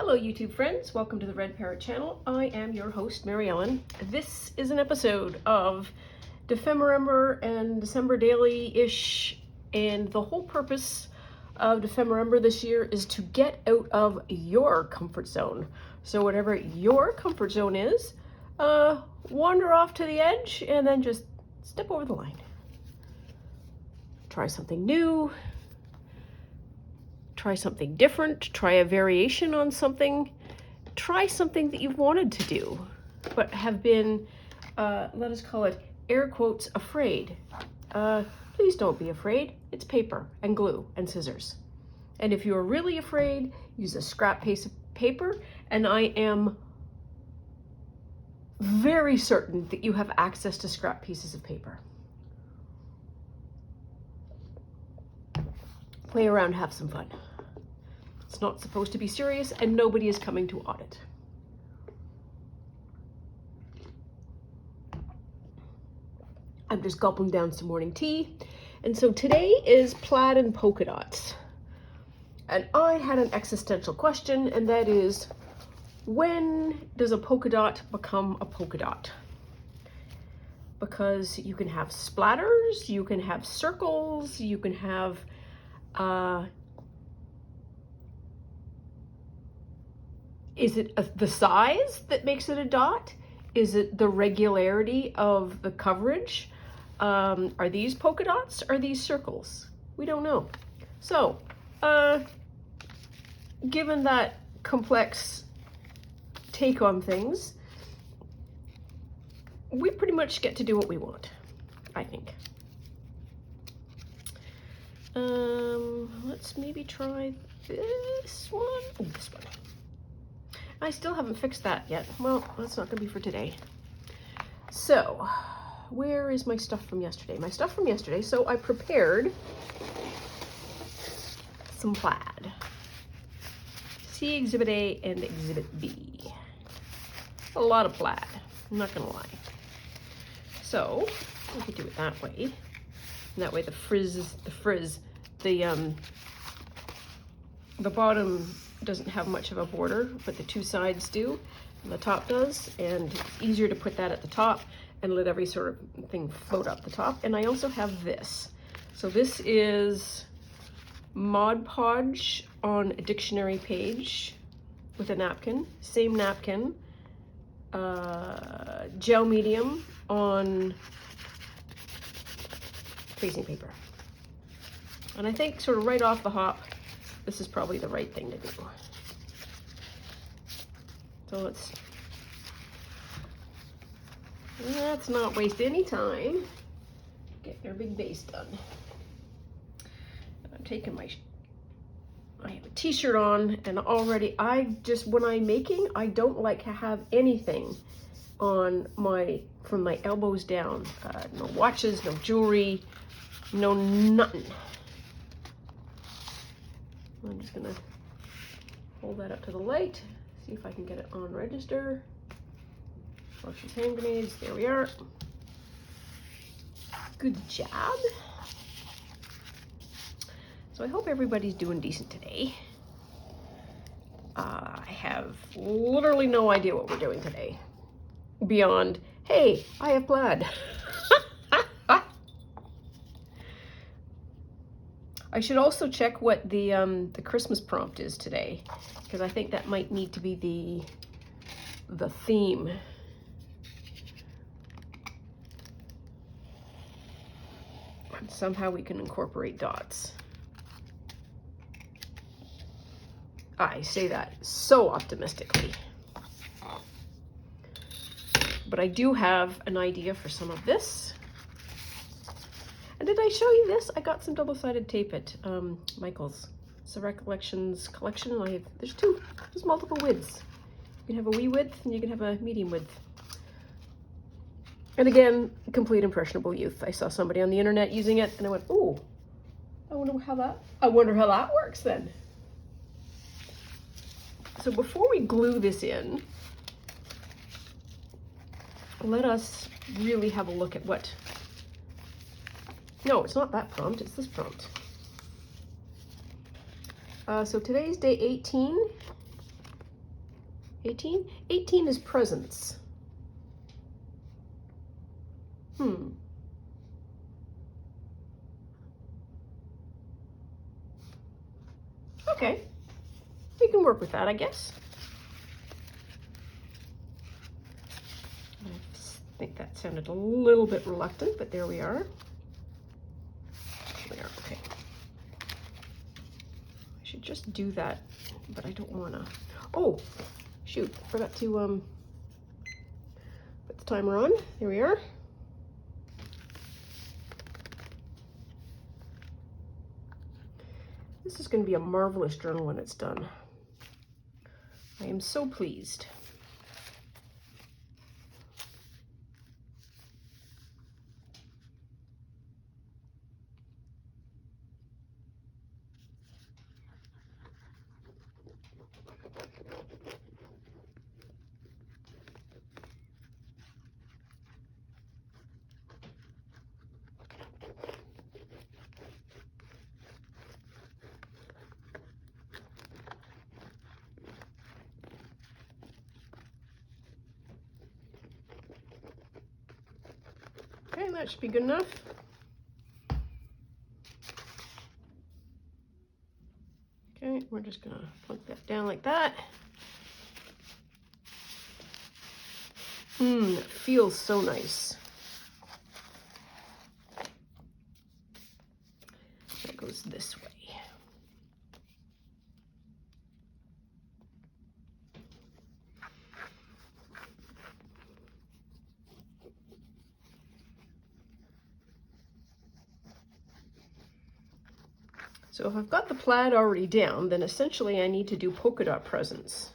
Hello YouTube friends, welcome to the Red Parrot channel. I am your host, Mary Ellen. This is an episode of Dephemerember and December daily-ish, and the whole purpose of Dephemerember this year is to get out of your comfort zone. So whatever your comfort zone is, wander off to the edge and then just step over the line. Try something new. Try something different, try a variation on something, try something that you've wanted to do, but have been, let us call it, air quotes, afraid. Please don't be afraid. It's paper and glue and scissors. And if you're really afraid, use a scrap piece of paper, and I am very certain that you have access to scrap pieces of paper. Play around, have some fun. It's not supposed to be serious, and nobody is coming to audit. I'm just gulping down some morning tea. And so today is plaid and polka dots. And I had an existential question, and that is, when does a polka dot become a polka dot? Because you can have splatters, you can have circles, you can have is it the size that makes it a dot? Is it the regularity of the coverage? Are these polka dots? Are these circles? We don't know. So, given that complex take on things, we pretty much get to do what we want, I think. Let's maybe try this one. Oh, this one. I still haven't fixed that yet. Well, that's not going to be for today. So, where is my stuff from yesterday? My stuff from yesterday. So I prepared some plaid. See Exhibit A and Exhibit B. A lot of plaid. I'm not going to lie. So, we could do it that way. And that way the bottom doesn't have much of a border, but the two sides do, and the top does, and it's easier to put that at the top and let every sort of thing float up the top. And I also have this. So this is Mod Podge on a dictionary page with a napkin, same napkin, gel medium on tracing paper. And I think sort of right off the hop, this is probably the right thing to do. So let's not waste any time. Get our big base done. I'm taking I have a t-shirt on, and already when I'm making, I don't like to have anything on from my elbows down. No watches, no jewelry, no nothing. I'm just gonna hold that up to the light, see if I can get it on register. Flush hand grenades, there we are. Good job. So I hope everybody's doing decent today. I have literally no idea what we're doing today. Beyond, hey, I have plaid. I should also check what the Christmas prompt is today, because I think that might need to be the theme. And somehow we can incorporate dots. I say that so optimistically. But I do have an idea for some of this. And did I show you this? I got some double-sided tape at Michael's. It's a Recollections collection. There's two. There's multiple widths. You can have a wee width and you can have a medium width. And again, complete impressionable youth. I saw somebody on the internet using it, and I went, "Oh, I wonder how that works then." So before we glue this in, let us really have a look at what. No, it's not that prompt, it's this prompt. So today's day 18. 18? 18 is presents. Okay. We can work with that, I guess. I think that sounded a little bit reluctant, but there we are. There, okay. I should just do that, but I don't want to. Oh, shoot, forgot to put the timer on. There we are. This is going to be a marvelous journal when it's done. I am so pleased. Okay, that should be good enough. Okay, we're just gonna plunk that down like that. It feels so nice. That goes this way. So if I've got the plaid already down, then essentially I need to do polka dot presents.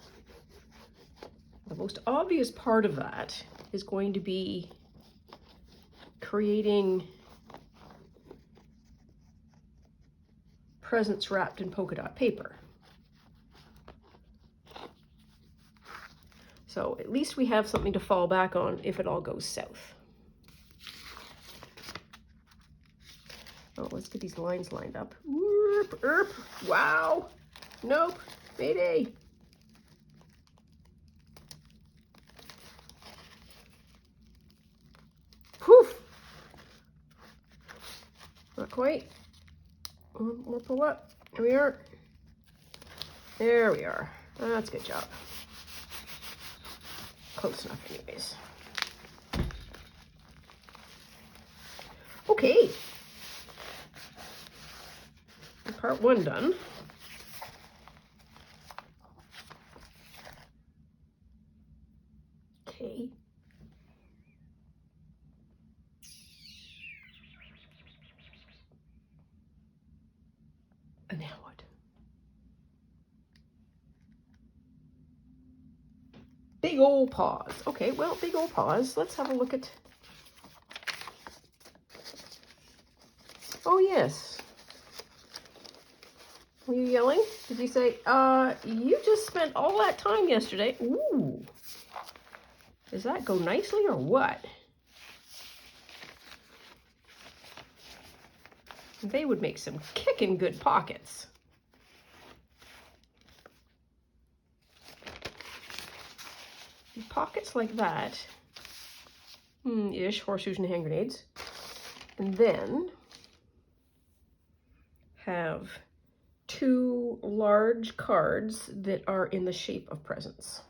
The most obvious part of that is going to be creating presents wrapped in polka dot paper. So at least we have something to fall back on if it all goes south. Oh, let's get these lines lined up. Wow. Nope. Mayday. Poof. Not quite. More pull up. Here we are. There we are. That's a good job. Close enough anyways. Okay. Part one done. Okay. And now what? Big old paws. Okay, well, big old paws. Let's have a look at. Oh, yes. Were you yelling? Did you say, you just spent all that time yesterday? Ooh. Does that go nicely or what? They would make some kickin' good pockets. Pockets like that. Ish, horseshoes and hand grenades. And then have two large cards that are in the shape of presents.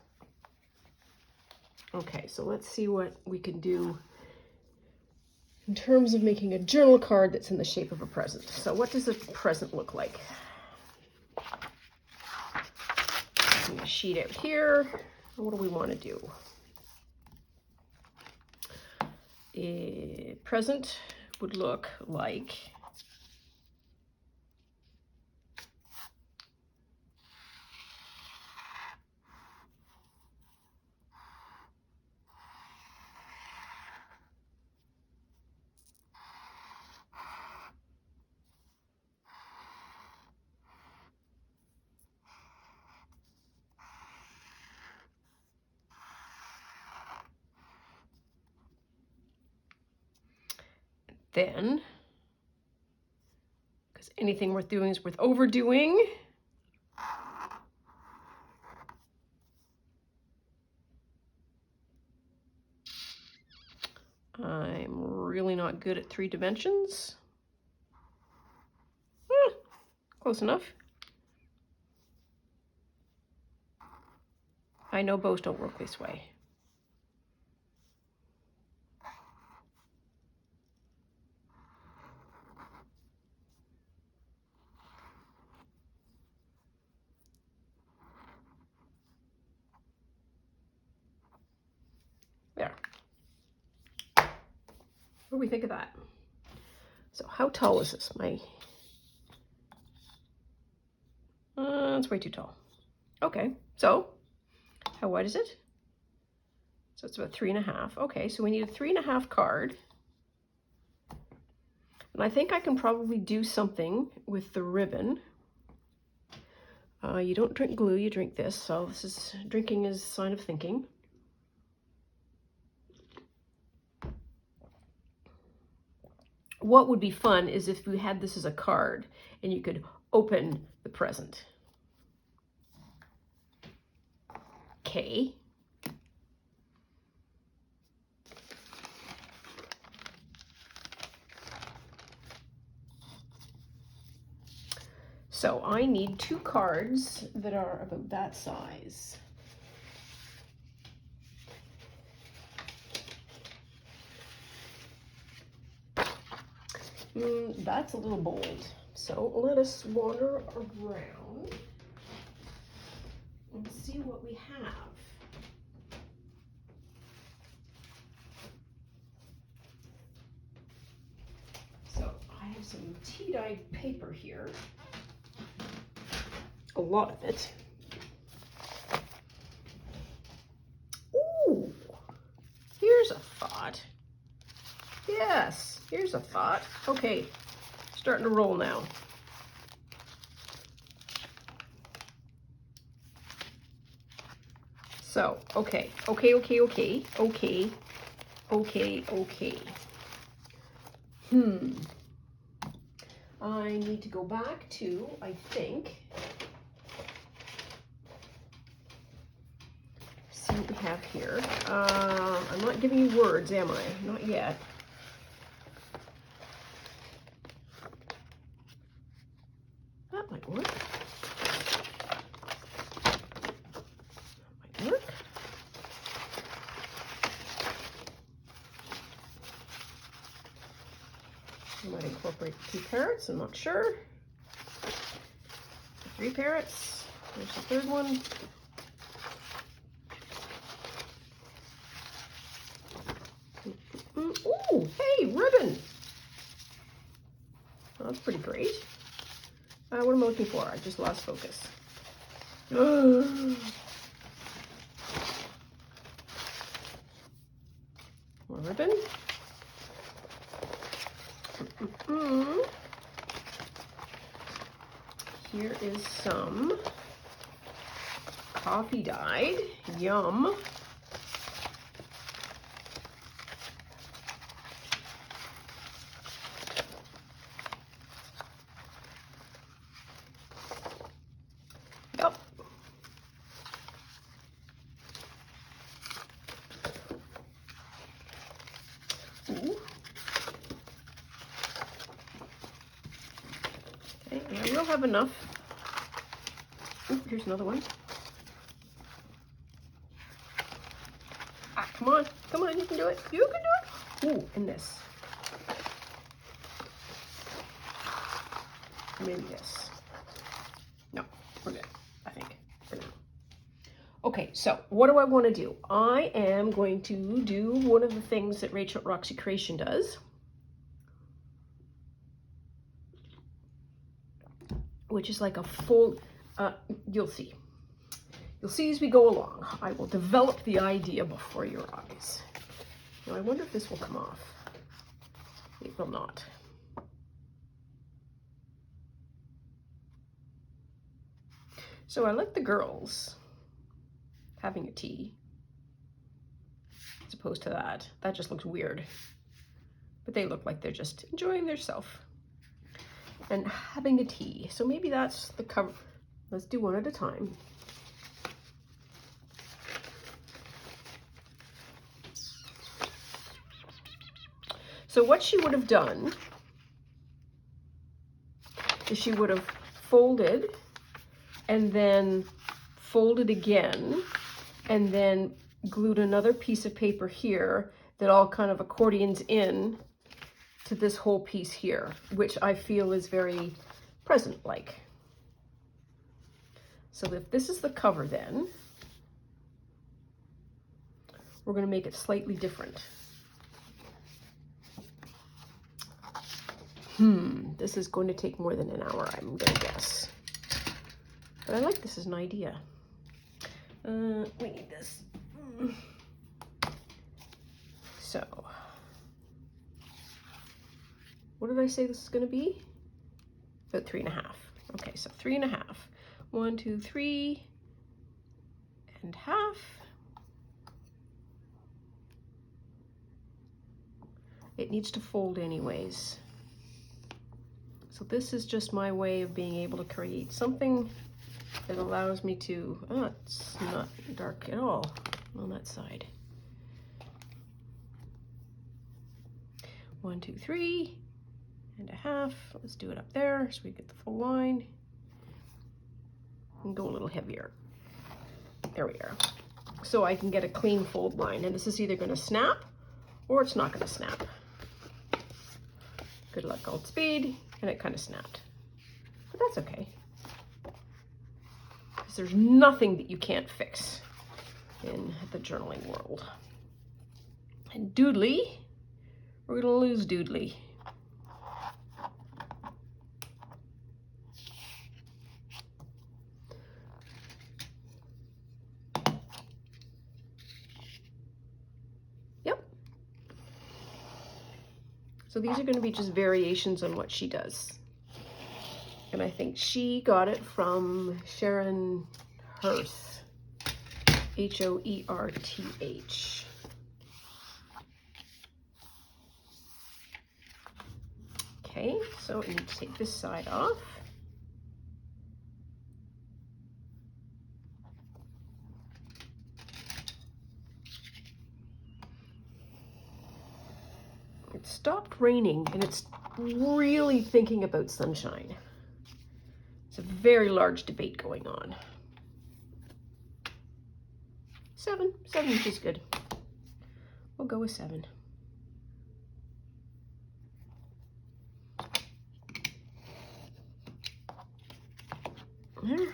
Okay, so let's see what we can do in terms of making a journal card that's in the shape of a present. So what does a present look like? A sheet out here. What do we want to do? A present would look like then, because anything worth doing is worth overdoing. I'm really not good at 3 dimensions. Close enough. I know bows don't work this way. There. What do we think of that? So how tall is this? It's way too tall. Okay, so how wide is it? So it's about 3.5. Okay, so we need a 3.5 card. And I think I can probably do something with the ribbon. You don't drink glue, you drink this. So this is, drinking is a sign of thinking. What would be fun is if we had this as a card and you could open the present. Okay. So I need 2 cards that are about that size. That's a little bold. So let us wander around and see what we have. So I have some tea-dyed paper here. A lot of it. Ooh, here's a thought. Yes, here's a thought. Okay, starting to roll now. So, okay. I need to go back to, I think, see what we have here. I'm not giving you words, am I? Not yet. That might work. That might work. I might incorporate 2 parrots, I'm not sure. 3 parrots. There's the 3rd one. Ooh, hey, ribbon! Oh, that's pretty great. What am I looking for? I just lost focus. More ribbon. Here is some coffee dyed. Yum. Yep. Ooh. Okay, and I will have enough. Ooh, here's another one. Ah, come on, you can do it. You can do it. Ooh, and this. Maybe this. No, we're good, I think, for now. Okay, so what do I want to do? I am going to do one of the things that Rachel at Roxy Creation does, which is like a full, you'll see. You'll see as we go along. I will develop the idea before your eyes. Now I wonder if this will come off. It will not. So I like the girls having a tea as opposed to that. That just looks weird. But they look like they're just enjoying themselves and having a tea. So maybe that's the cover. Let's do one at a time. So what she would have done is she would have folded and then folded again and then glued another piece of paper here that all kind of accordions in to this whole piece here, which I feel is very present-like. So if this is the cover, then we're going to make it slightly different. This is going to take more than an hour, I'm going to guess. But I like this as an idea. We need this. So, what did I say this is going to be? About 3.5. Okay, so 3.5. 1, 2, 3 and half. It needs to fold anyways. So this is just my way of being able to create something that allows me to, oh, it's not dark at all on that side. 1, 2, 3 and a half. Let's do it up there so we get the full line. And go a little heavier. There we are. So I can get a clean fold line, and this is either going to snap or it's not going to snap. Good luck, Godspeed, and it kind of snapped. But that's okay. Because there's nothing that you can't fix in the journaling world. And Doodly, we're going to lose Doodly. So these are going to be just variations on what she does. And I think she got it from Sharon Hearth, H-O-E-R-T-H. Okay, so I need to take this side off. It stopped raining and it's really thinking about sunshine. It's a very large debate going on. 7 is good. We'll go with 7. There.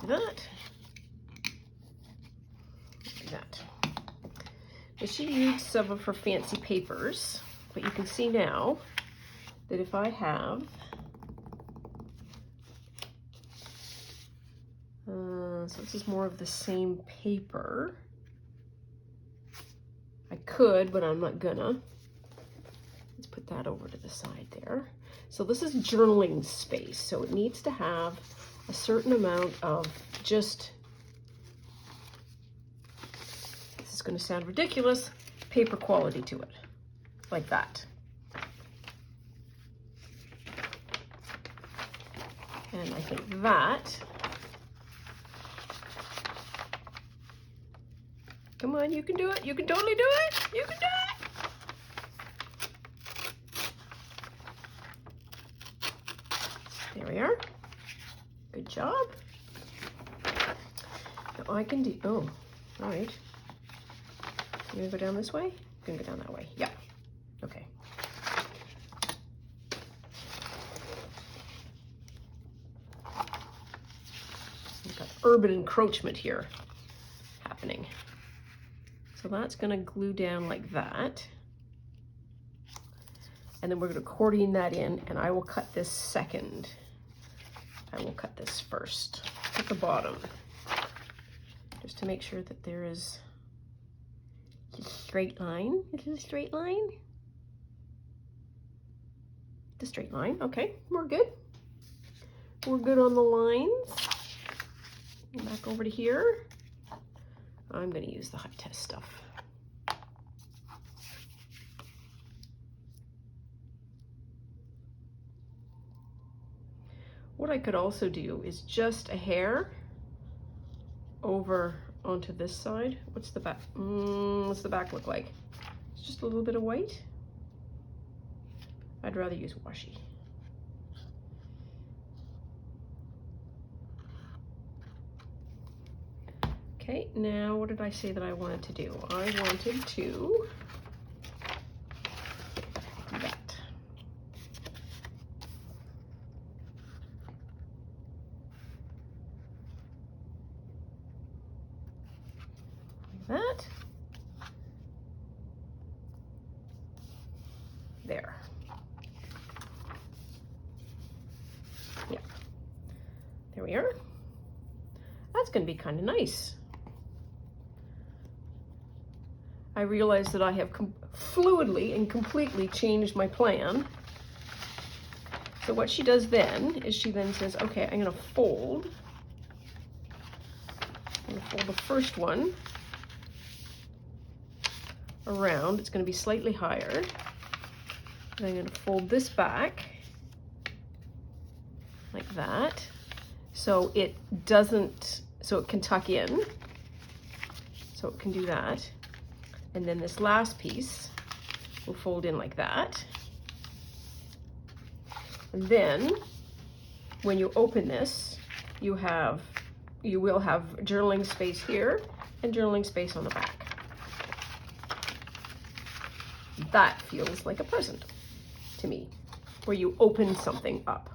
That. Like that. But she used some of her fancy papers, but you can see now that if I have so this is more of the same paper. I could, but I'm not gonna. Let's put that over to the side there. So this is journaling space, so it needs to have a certain amount of just, this is going to sound ridiculous, paper quality to it, like that. And I think that, come on, you can do it, you can totally do it, you can do it. There we are. Good job. Now I can do, oh, all right. You gonna go down this way? I'm gonna go down that way. Yeah, okay. We've got urban encroachment here happening. So that's gonna glue down like that. And then we're gonna accordion that in, and I will cut this second. I will cut this first at the bottom, just to make sure that there is a straight line. Is it a straight line? The straight line, okay, we're good. We're good on the lines. Back over to here. I'm gonna use the high test stuff. What I could also do is just a hair over onto this side. What's the back? What's the back look like? It's just a little bit of white. I'd rather use washi. Okay, now what did I say that I wanted to do? I wanted to do that. Like that. There. Yeah. There we are. That's going to be kind of nice. I realize that I have fluidly and completely changed my plan. So what she does then is she then says, okay, I'm going to fold. I'm going to fold the first one around. It's going to be slightly higher. And I'm going to fold this back like that. So it doesn't, so it can tuck in. So it can do that. And then this last piece will fold in like that. And then when you open this, you will have journaling space here and journaling space on the back. That feels like a present to me, where you open something up.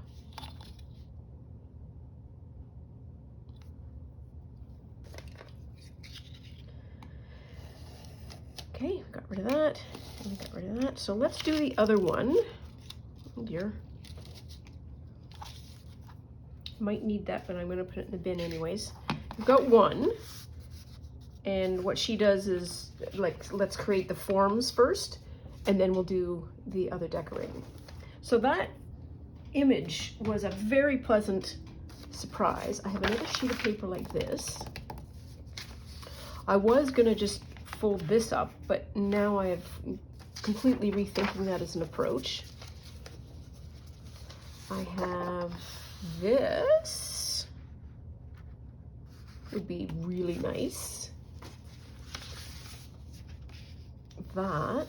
Okay, got rid of that, and got rid of that. So let's do the other one. Oh dear. Might need that, but I'm gonna put it in the bin anyways. We've got one, and what she does is, like, let's create the forms first, and then we'll do the other decorating. So that image was a very pleasant surprise. I have another sheet of paper like this. I was gonna just fold this up, but now I have completely rethinking that as an approach. I have this. Would be really nice. That.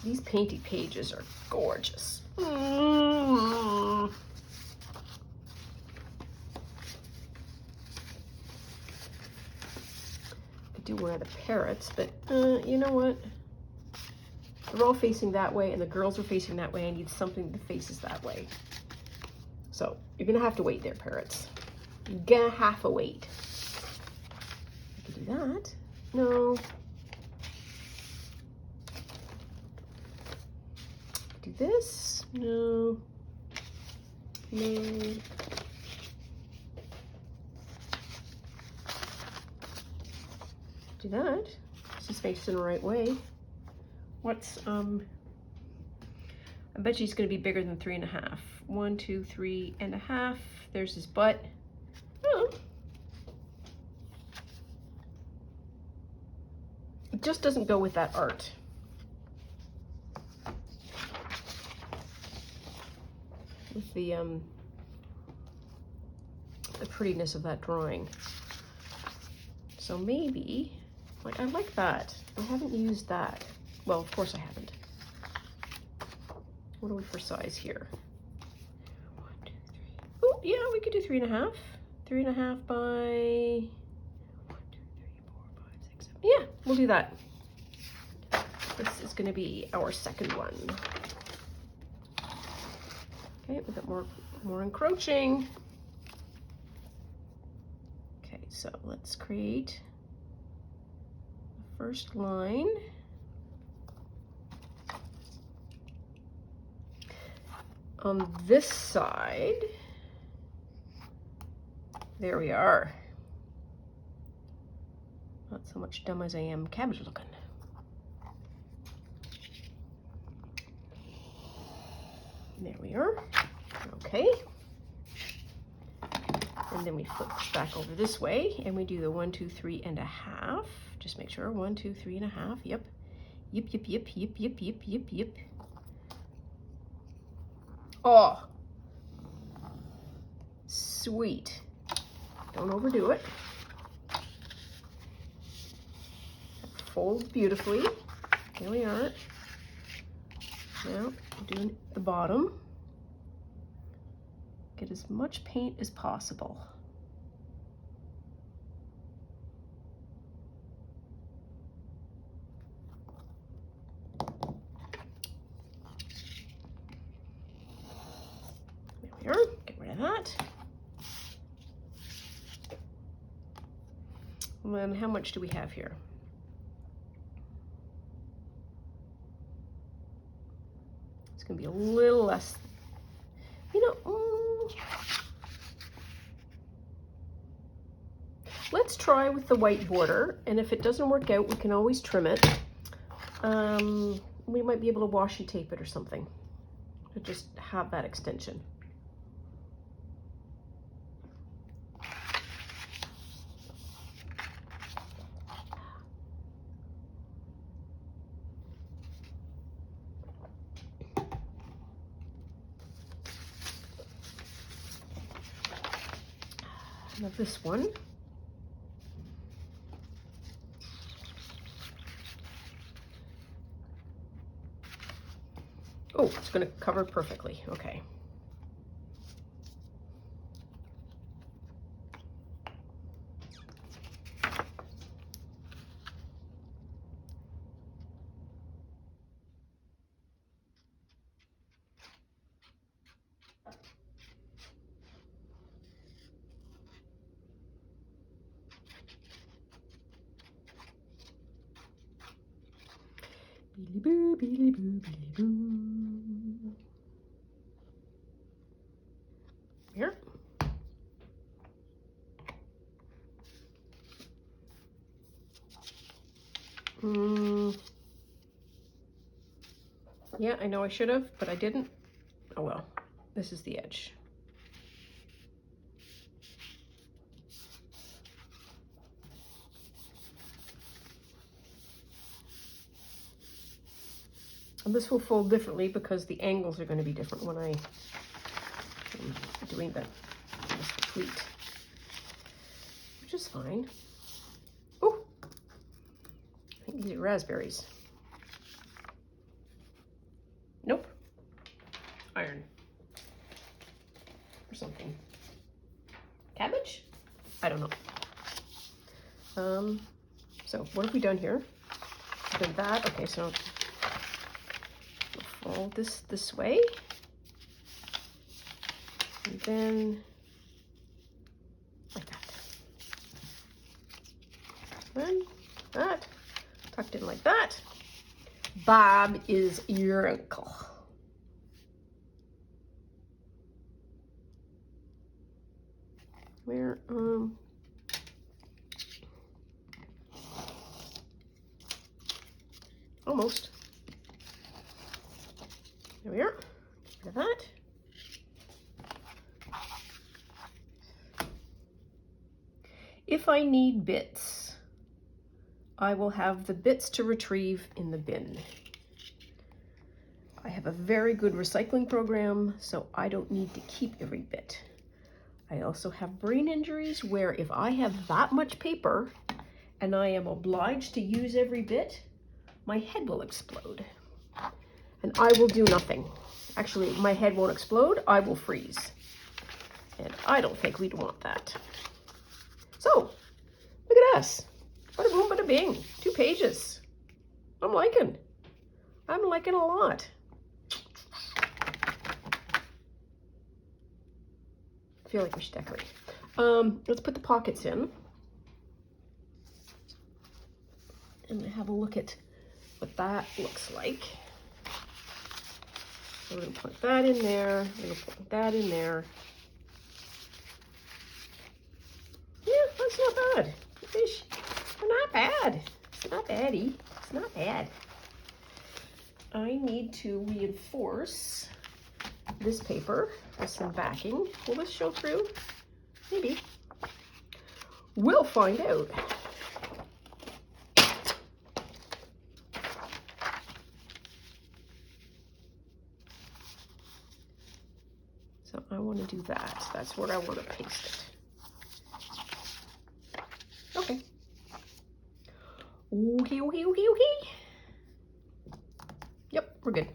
These painty pages are gorgeous. Do one of the parrots, but you know what? They're all facing that way and the girls are facing that way. I need something that faces that way. So you're gonna have to wait there, parrots. You're gonna have to wait. I can do that. No. Do this. No. No. Do that. Just face in the right way. What's I bet she's gonna be bigger than 3.5. 1, 2, 3.5. There's his butt. Oh. It just doesn't go with that art. With the prettiness of that drawing. So maybe, like, I like that. I haven't used that. Well, of course I haven't. What are we for size here? 1, 2, 3. Oh, yeah, we could do 3.5. 3.5 by 1, 2, 3, 4, 5, 6, 7. Yeah, we'll do that. This is going to be our second one. Okay, we've got more encroaching. Okay, so let's create the first line. On this side, there we are. Not so much dumb as I am cabbage looking. There we are. Okay. And then we flip back over this way and we do the 1, 2, 3.5. Just make sure 1, 2, 3.5. Yep. Yep, yep, yep, yep, yep, yep, yep, yep. Oh, sweet. Don't overdo it. folds beautifully. Here we are. Now, doing the bottom. Get as much paint as possible. There we are. Get rid of that. And then how much do we have here? It's going to be a little less. You know, let's try with the white border, and if it doesn't work out, we can always trim it. We might be able to washi tape it or something to just have that extension. Now this one. Oh, it's going to cover perfectly. Okay. Beely boo, beely boo, beely boo. Here. Yeah, I know I should have, but I didn't. Oh well, this is the edge. And this will fold differently because the angles are going to be different when I'm doing this pleat, which is fine. Oh, I think these are raspberries. Nope. Iron. Or something. Cabbage? I don't know. So what have we done here? We've done that. Okay, so we'll fold this way. And then like that. Then that. Tucked in like that. Bob is your uncle. Where, almost. There we are. Get rid of that. If I need bits, I will have the bits to retrieve in the bin. I have a very good recycling program, so I don't need to keep every bit. I also have brain injuries where if I have that much paper and I am obliged to use every bit, my head will explode. And I will do nothing. Actually, my head won't explode, I will freeze. And I don't think we'd want that. So, look at us. Bada boom, bada bing. 2 pages. I'm liking a lot. I feel like we should decorate. Let's put the pockets in. And have a look at what that looks like. So we're going to put that in there. We're going to put that in there. Yeah, that's not bad. Fish are not bad. It's not baddie. It's not bad. I need to reinforce this paper with some backing. Will this show through? Maybe. We'll find out. So I want to do that. That's where I want to paste it. Okay. Okay, okay, okay, okay. Yep, we're good.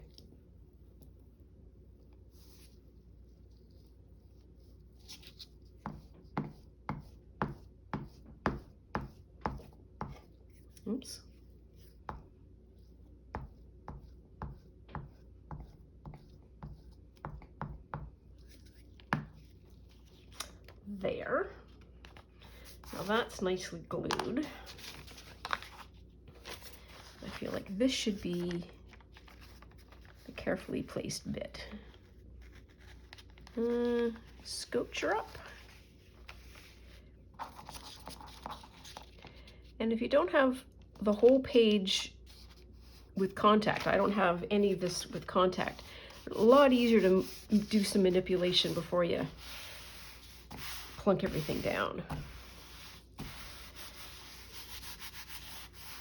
Oops. There. Now that's nicely glued. I feel like this should be the carefully placed bit. Scooch her up. And if you don't have the whole page with contact, I don't have any of this with contact, a lot easier to do some manipulation before you plunk everything down.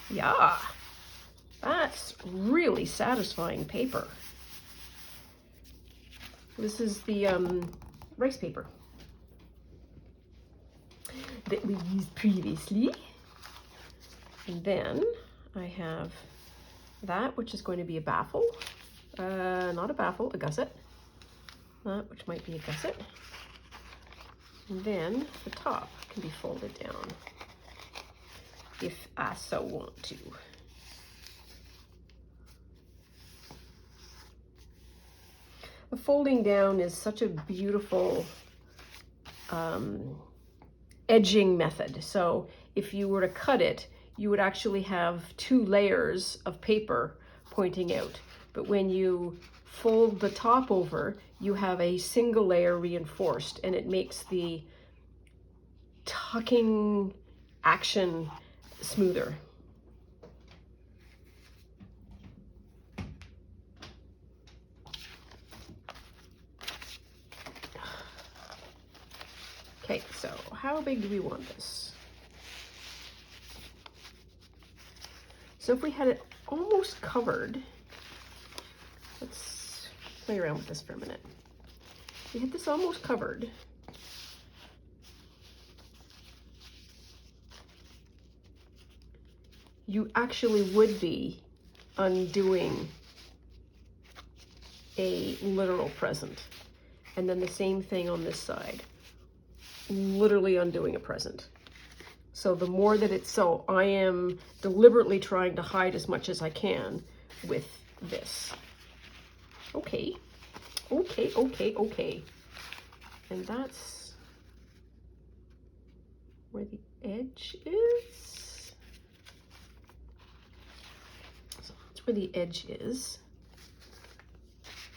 Yeah, that's really satisfying paper. This is the rice paper that we used previously. And then I have that, which is going to be a baffle. Not a baffle, a gusset. That, which might be a gusset. And then the top can be folded down if I so want to. The folding down is such a beautiful edging method. So if you were to cut it, you would actually have 2 layers of paper pointing out. But when you fold the top over, you have a single layer reinforced, and it makes the tucking action smoother. Okay, so how big do we want this? So if we had it almost covered, let's play around with this for a minute. If we had this almost covered, you actually would be undoing a literal present. And then the same thing on this side, literally undoing a present. So the more that it's, so I am deliberately trying to hide as much as I can with this. Okay, okay, okay, okay. And that's where the edge is. So that's where the edge is.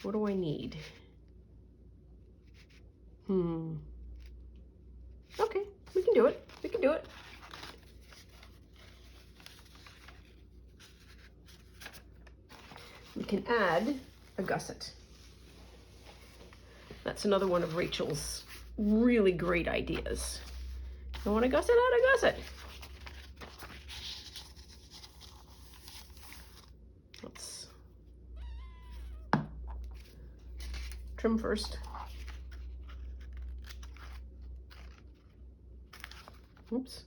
What do I need? Okay, we can do it. We can do it. We can add a gusset. That's another one of Rachel's really great ideas. You want a gusset? Add a gusset. Let's trim first. Oops.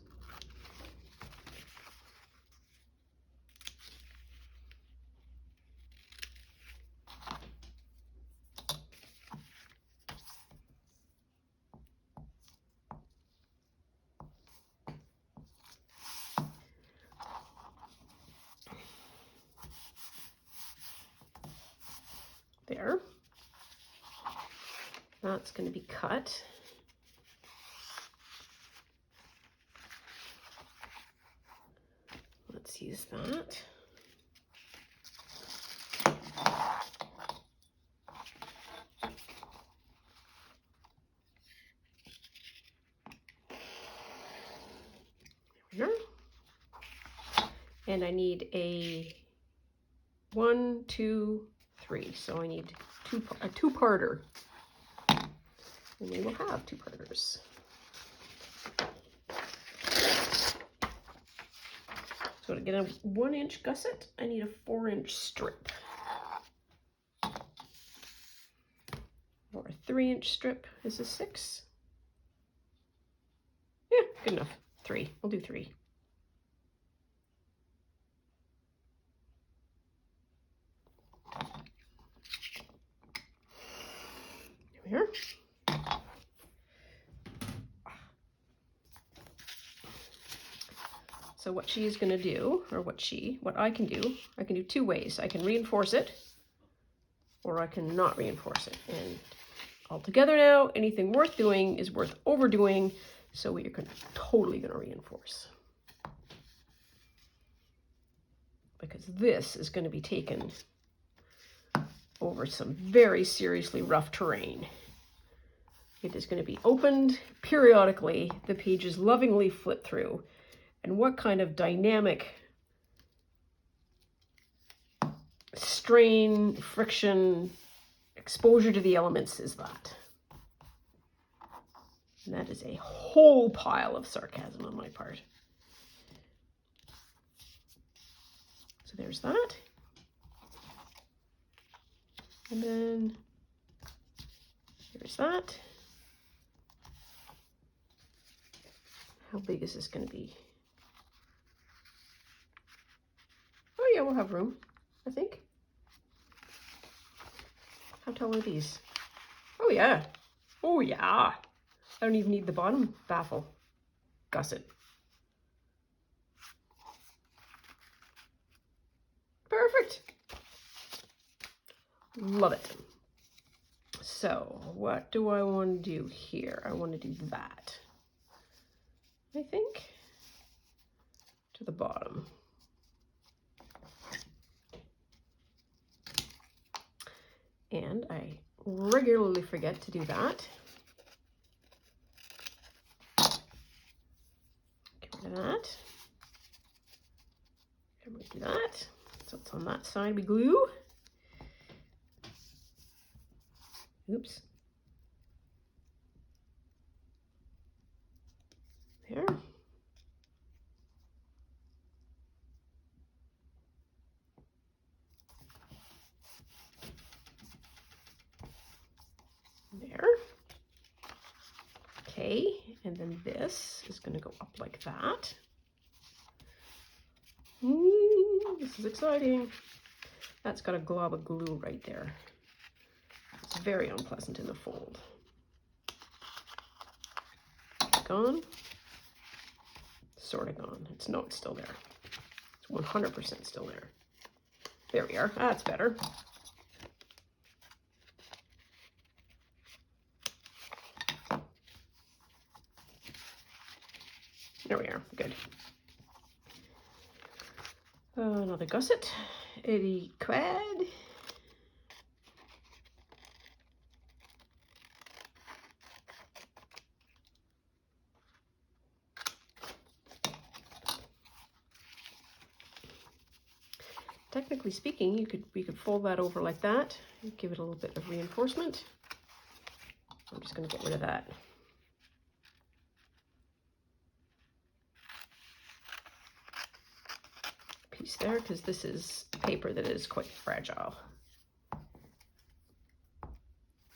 There. That's going to be cut. Let's use that. There. And I need a 1, 2, 3. So I need a two-parter. And we will have 2-parters. So to get a 1-inch gusset, I need a 4-inch strip. Or a 3-inch strip is a 6. Yeah, good enough. 3. I'll do 3. There. So what she's going to do, or what I can do two ways. I can reinforce it, or I can not reinforce it. And altogether now, anything worth doing is worth overdoing, so we are totally going to reinforce. Because this is going to be taken over some very seriously rough terrain. It is going to be opened periodically, the pages lovingly flip through. And what kind of dynamic strain, friction, exposure to the elements is that? And that is a whole pile of sarcasm on my part. So there's that. And then there's that. How big is this going to be? Oh yeah, we'll have room, I think. How tall are these? Oh yeah. Oh yeah. I don't even need the bottom baffle. Gusset. Perfect. Love it. So what do I want to do here? I want to do that, I think, to the bottom. And I regularly forget to do that. Get rid of that. And we do that. So it's on that side we glue. Oops. There. There. Okay, and then this is going to go up like that. This is exciting. That's got a glob of glue right there. It's very unpleasant in the fold. Gone. Sort of gone. It's still there. It's 100% still there. There we are. That's better. There we are. Good. Another gusset. 80 quad. Technically speaking, we could fold that over like that, give it a little bit of reinforcement. I'm just going to get rid of that. Piece there, because this is paper that is quite fragile.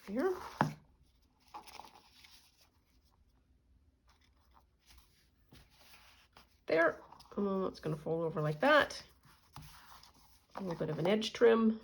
Here. There. It's going to fold over like that. A little bit of an edge trim.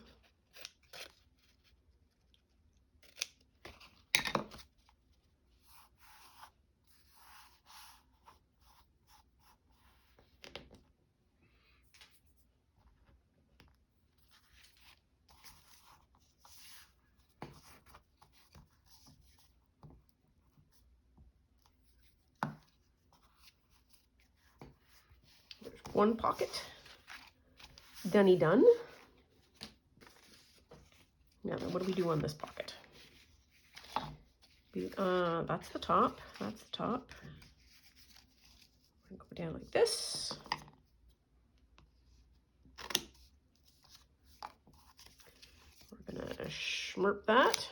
There's one pocket. Done-y done. Now then, what do we do on this pocket? That's the top. That's the top. Go down like this. We're gonna schmurp that.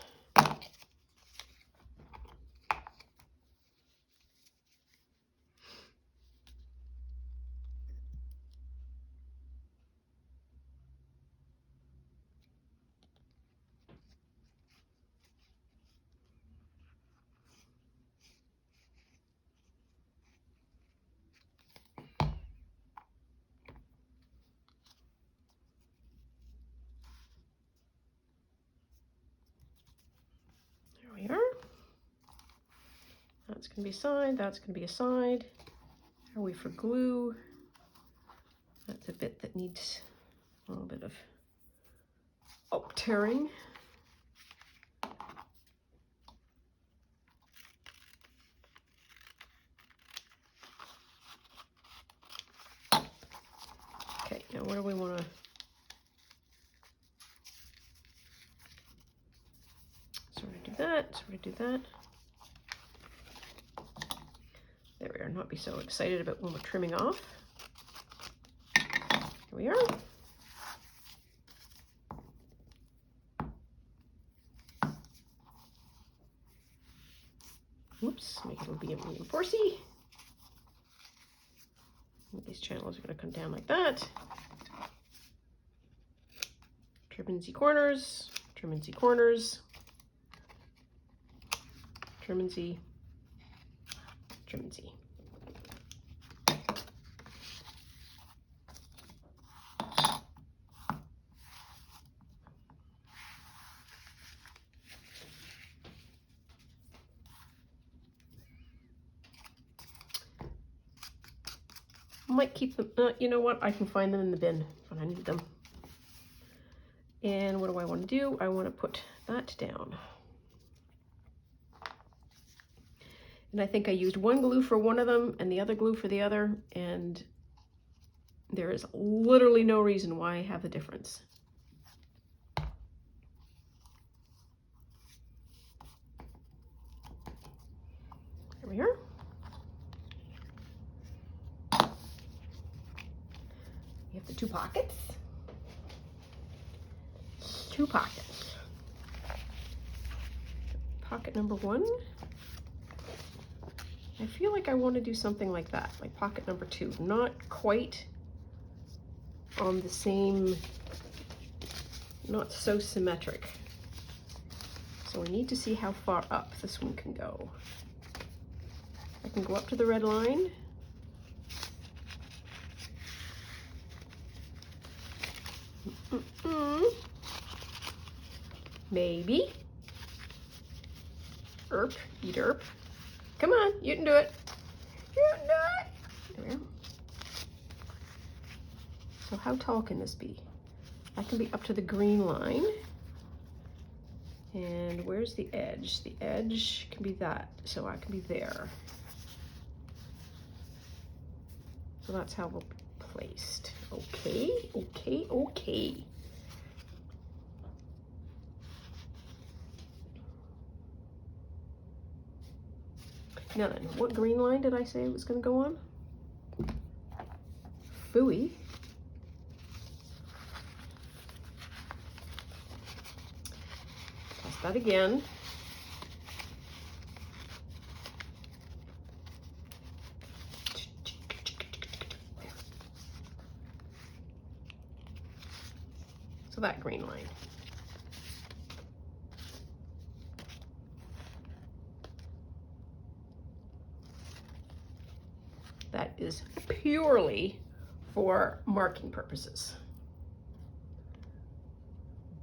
That's going to be a side, that's going to be a side. How are we for glue? That's a bit that needs a little bit of up-tearing. Okay, now where do we want to... Sort of do that, sort of do that. There we are, not be so excited about when we're trimming off. Here we are. Oops, make it be a medium 4C. These channels are going to come down like that. Trim and Z corners, trim and Z corners, trim and Z, trim and Z. Might keep them, you know what, I can find them in the bin when I need them. And what do I want to do? I want to put that down. And I think I used one glue for one of them and the other glue for the other, and there is literally no reason why I have the difference. There we are. You have the two pockets. Two pockets. Pocket number one. I feel like I want to do something like that, like pocket number two. Not quite on the same, not so symmetric. So we need to see how far up this one can go. I can go up to the red line. Maybe. Erp, eat erp. Come on, you can do it. You can do it. There we are. So how tall can this be? That can be up to the green line. And where's the edge? The edge can be that, so I can be there. So that's how we'll be placed. Okay, okay, okay. Now then, what green line did I say it was going to go on? S2e. Test that again. So that green line. That is purely for marking purposes.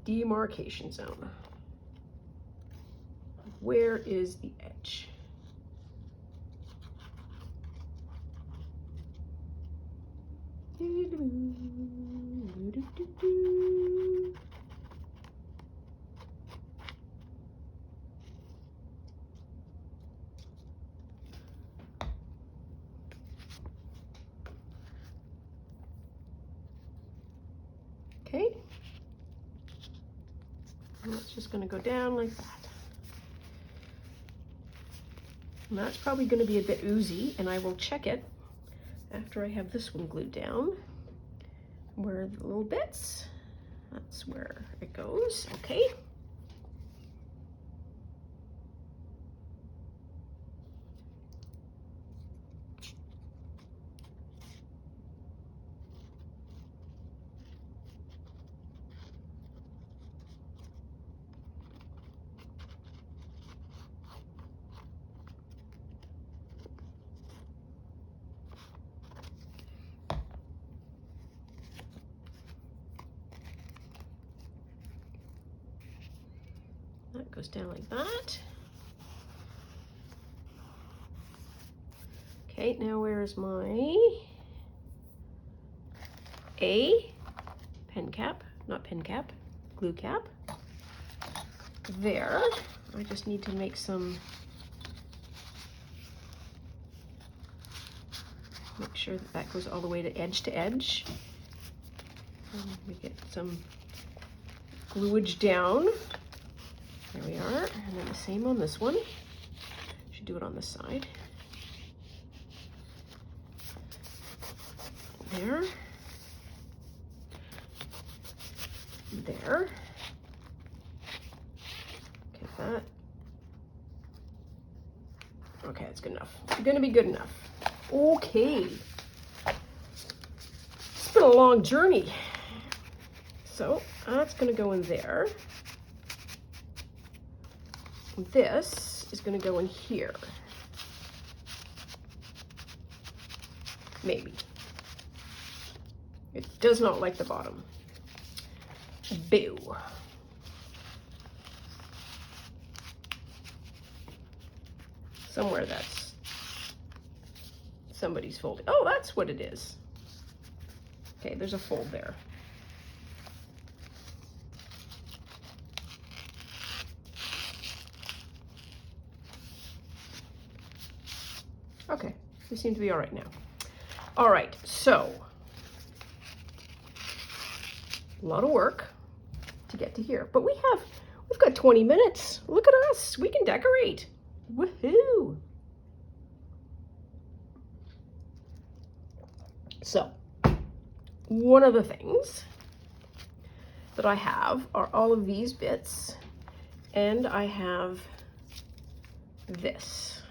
Demarcation zone. Where is the edge? Okay, and that's just going to go down like that. And that's probably going to be a bit oozy, and I will check it after I have this one glued down. Where are the little bits? That's where it goes. Okay. That goes down like that. Okay, now where's my A pen cap, not pen cap, glue cap. There. I just need to make sure that that goes all the way to edge. And we get some gluage down. There we are. And then the same on this one. Should do it on this side. There. There. Okay, that. Okay, that's good enough. It's gonna be good enough. Okay. It's been a long journey. So that's gonna go in there. This is gonna go in here. Maybe. It does not like the bottom. Boo. Somewhere that's somebody's folding. Oh, that's what it is. Okay, there's a fold there. Okay, we seem to be all right now. All right, so a lot of work to get to here, but we've got 20 minutes. Look at us, we can decorate. Woohoo! So, one of the things that I have are all of these bits, and I have this.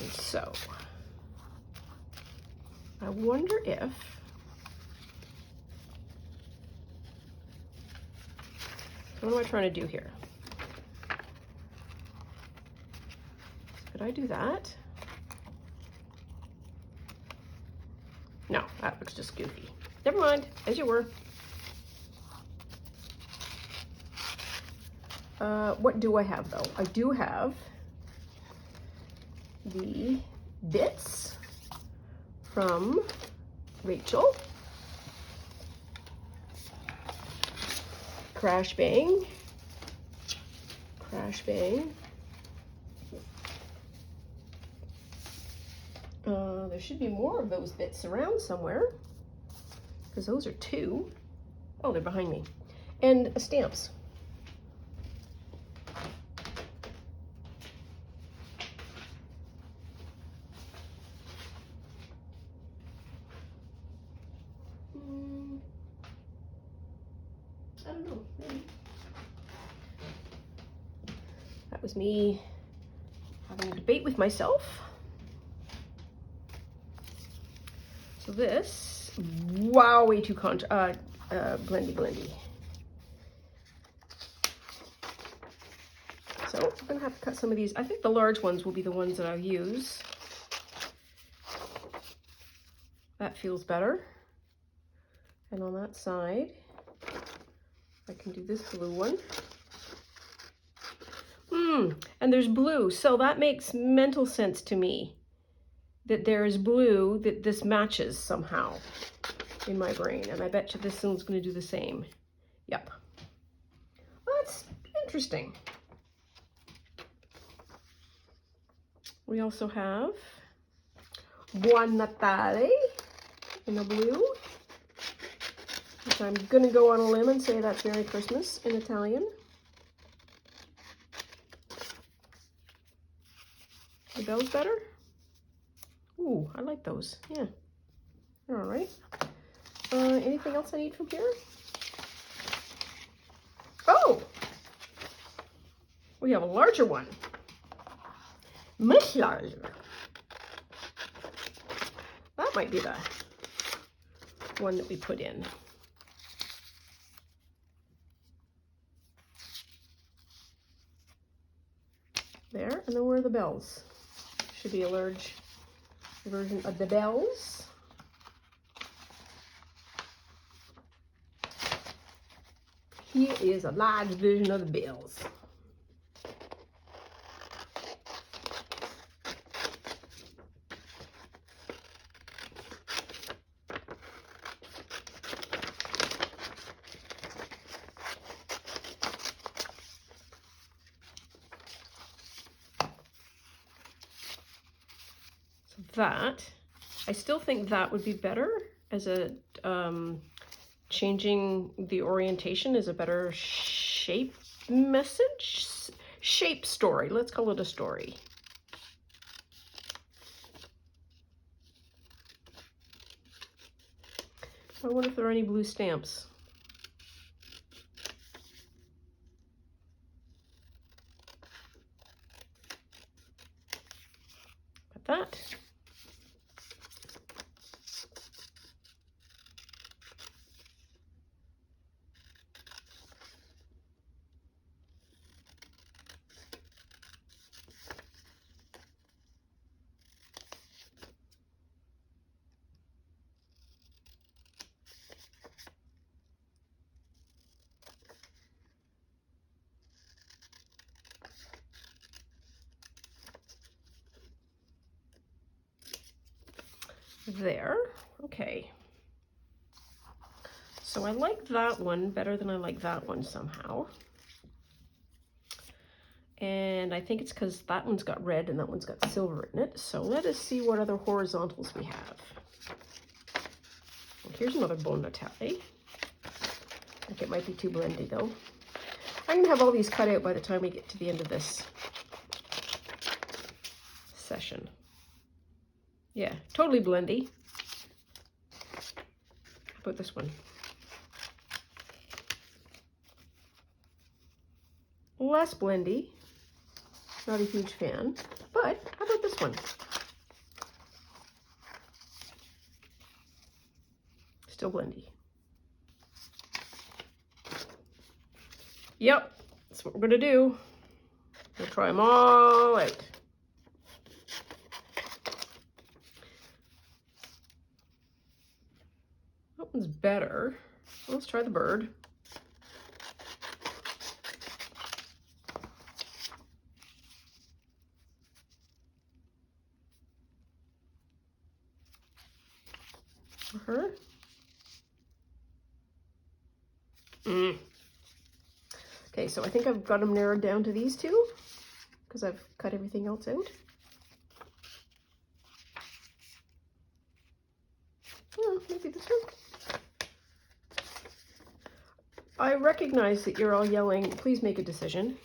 And so, I wonder if what am I trying to do here? Could I do that? No, that looks just goofy. Never mind, as you were. What do I have though? I do have the bits from Rachel. Crash Bang. Crash Bang. There should be more of those bits around somewhere, because those are 2. Oh, they're behind me. And stamps. I don't know, maybe. That was me having a debate with myself. So this, wow, way too blendy. So I'm gonna have to cut some of these. I think the large ones will be the ones that I'll use. That feels better. And on that side, I can do this blue one. And there's blue, so that makes mental sense to me. That there is blue, that this matches somehow in my brain. And I bet you this one's going to do the same. Yep. Well, that's interesting. We also have Buon Natale in the blue, which I'm going to go on a limb and say that's Merry Christmas in Italian. The bells better? Ooh, I like those. Yeah, they're all right. Anything else I need from here? Oh, we have a larger one. Much larger. That might be the one that we put in. There, and then where are the bells? Should be a large version of the bells. Here is a large version of the bells. that. I still think that would be better as a, changing the orientation is a better shape message. Shape story, let's call it a story. I wonder if there are any blue stamps. Got that. There. Okay. So I like that one better than I like that one somehow. And I think it's because that one's got red and that one's got silver in it. So let us see what other horizontals we have. Well, here's another Bon Natale. I think it might be too blendy though. I'm going to have all these cut out by the time we get to the end of this session. Yeah, totally blendy. How about this one? Less blendy. Not a huge fan. But how about this one? Still blendy. Yep, that's what we're going to do. We'll try them all out. That one's better. Let's try the bird. Her. Okay, so I think I've got them narrowed down to these two because I've cut everything else out. Oh, maybe this one. I recognize that you're all yelling, please make a decision.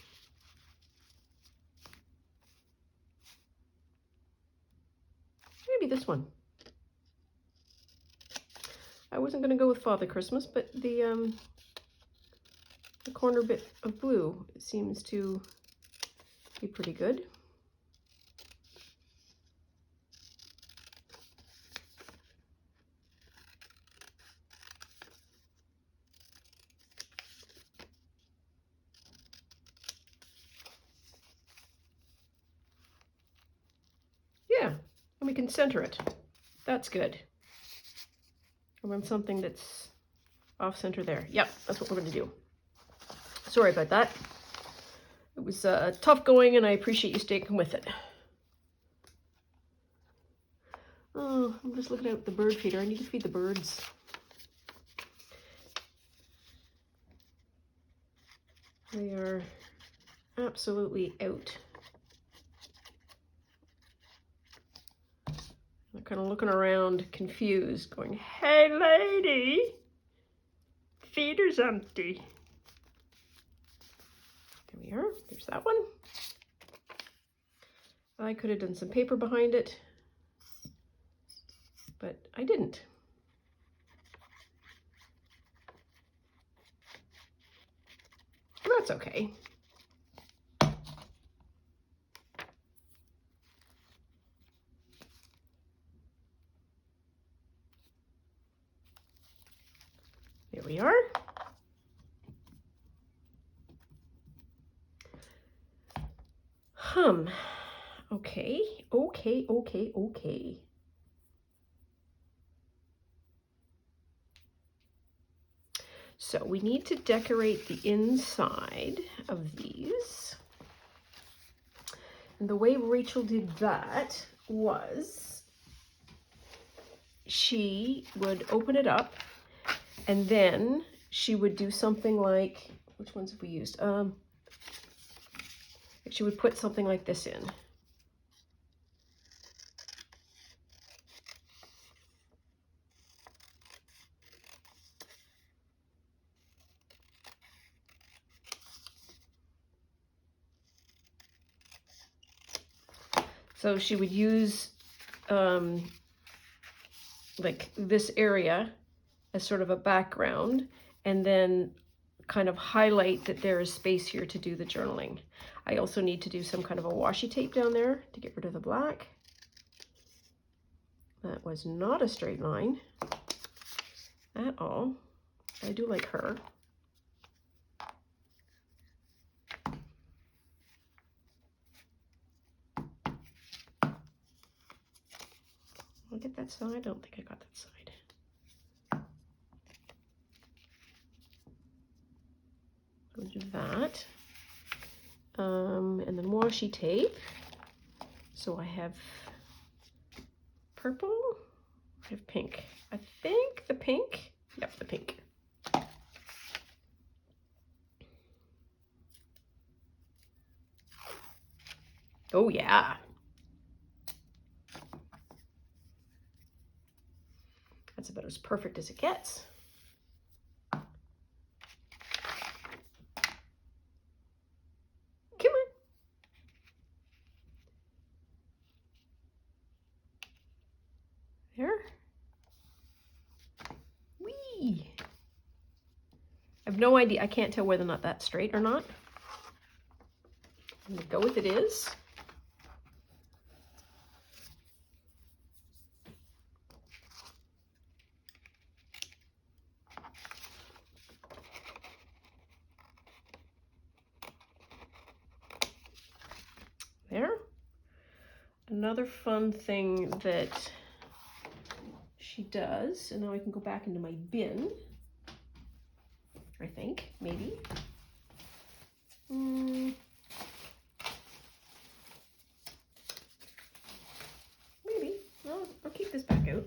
Maybe this one. I wasn't going to go with Father Christmas, but the corner bit of blue seems to be pretty good. Yeah, and we can center it. That's good. I want something that's off center there. Yep, that's what we're going to do. Sorry about that. It was tough going, and I appreciate you sticking with it. Oh, I'm just looking at the bird feeder. I need to feed the birds. They are absolutely out. They're kind of looking around confused, going, hey lady, feeder's empty. There we are, there's that one. I could have done some paper behind it, but I didn't. That's okay. There we are. Okay. So we need to decorate the inside of these. And the way Rachel did that was she would open it up and then she would do something like, which ones have we used? She would put something like this in. So she would use like this area as sort of a background, and then kind of highlight that there is space here to do the journaling. I also need to do some kind of a washi tape down there to get rid of the black. That was not a straight line at all. I do like her. I'll get that side. I don't think I got that side. I'll do that. And then washi tape. So I have purple, I have pink. I think the pink, yep, the pink. Oh yeah. That's about as perfect as it gets. Come on. There. Whee! I have no idea. I can't tell whether or not that's straight or not. I'm gonna go with it is. There. Another fun thing that she does, and now I can go back into my bin, I think, maybe. Maybe. I'll keep this back out.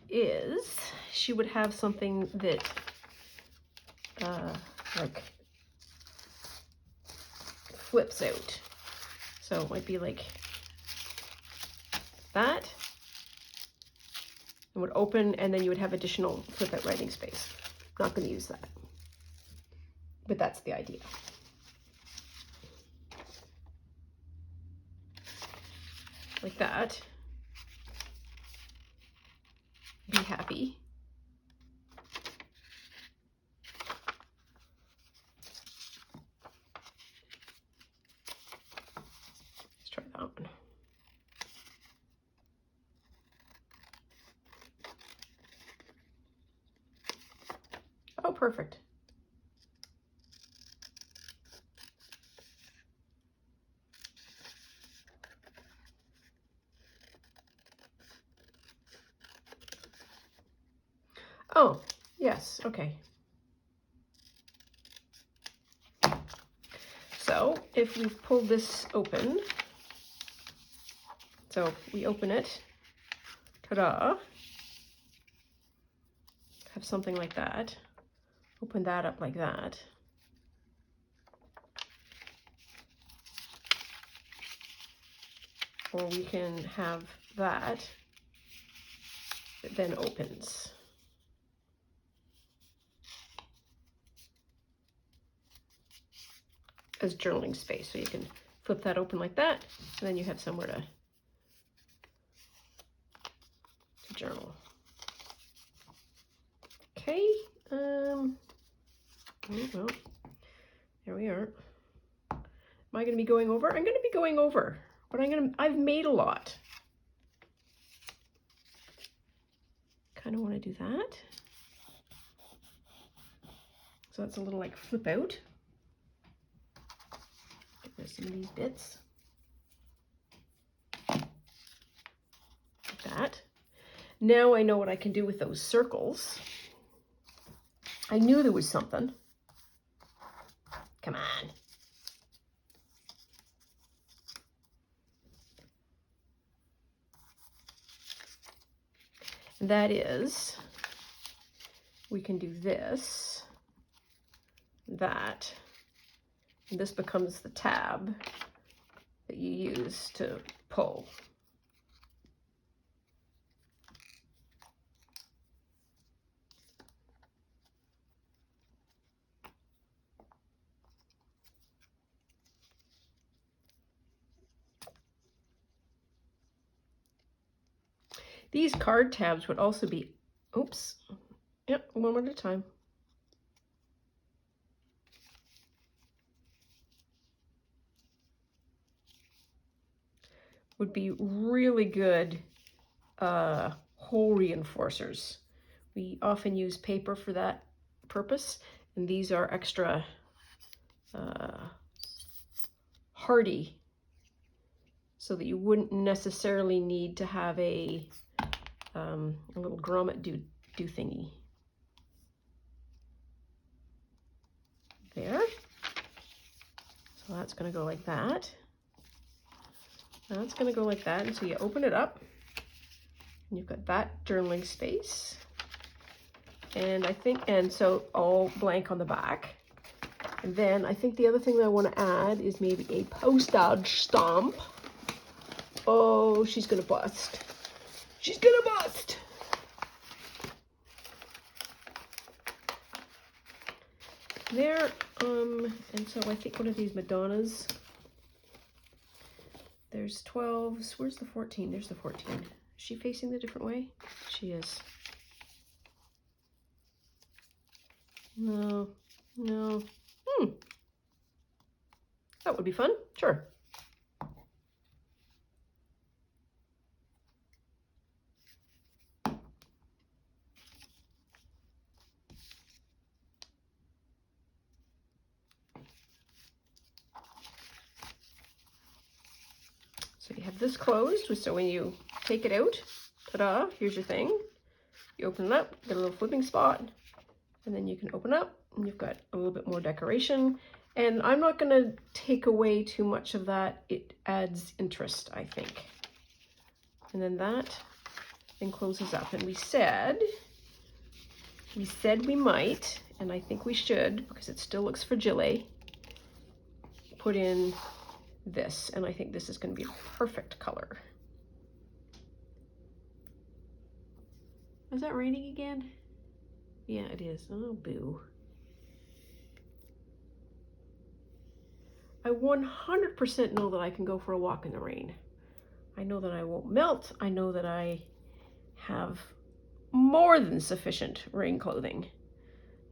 Is she would have something that like flips out. So it might be like that. It would open, and then you would have additional flip out writing space. Not going to use that, but that's the idea. Like that. Be happy. Let's try that one. Oh, perfect. Oh, yes, okay. So if we pull this open, so we open it, ta-da, have something like that. Open that up like that. Or we can have that then opens. As journaling space. So you can flip that open like that, and then you have somewhere to journal. Okay. Oh, well, there we are. Am I going to be going over? I'm going to be going over, but I've made a lot. Kind of want to do that. So that's a little like flip out. Get rid of some of these bits. Like that. Now I know what I can do with those circles. I knew there was something. Come on. And that is, we can do this, that, and this becomes the tab that you use to pull. These card tabs would also be, oops, yep, one at a time. Would be really good hole reinforcers. We often use paper for that purpose, and these are extra hardy, so that you wouldn't necessarily need to have a little grommet do thingy. There. So that's going to go like that. That's going to go like that, and so you open it up, and you've got that journaling space, and I think, and so all blank on the back. And then I think the other thing that I want to add is maybe a postage stamp. Oh, she's gonna bust. She's gonna bust. There, and so I think one of these Madonnas, there's 12s. Where's the 14? There's the 14. Is she facing the different way? She is. No, no. That would be fun. Sure. So you have this closed, so when you take it out, ta-da, here's your thing. You open it up, get a little flipping spot, and then you can open up, and you've got a little bit more decoration. And I'm not going to take away too much of that. It adds interest, I think. And then that then closes up. And we said we might, and I think we should, because it still looks fragile, put in this. And I think this is going to be a perfect color. Is that raining again? Yeah, it is. Oh, boo. I 100% know that I can go for a walk in the rain. I know that I won't melt. I know that I have more than sufficient rain clothing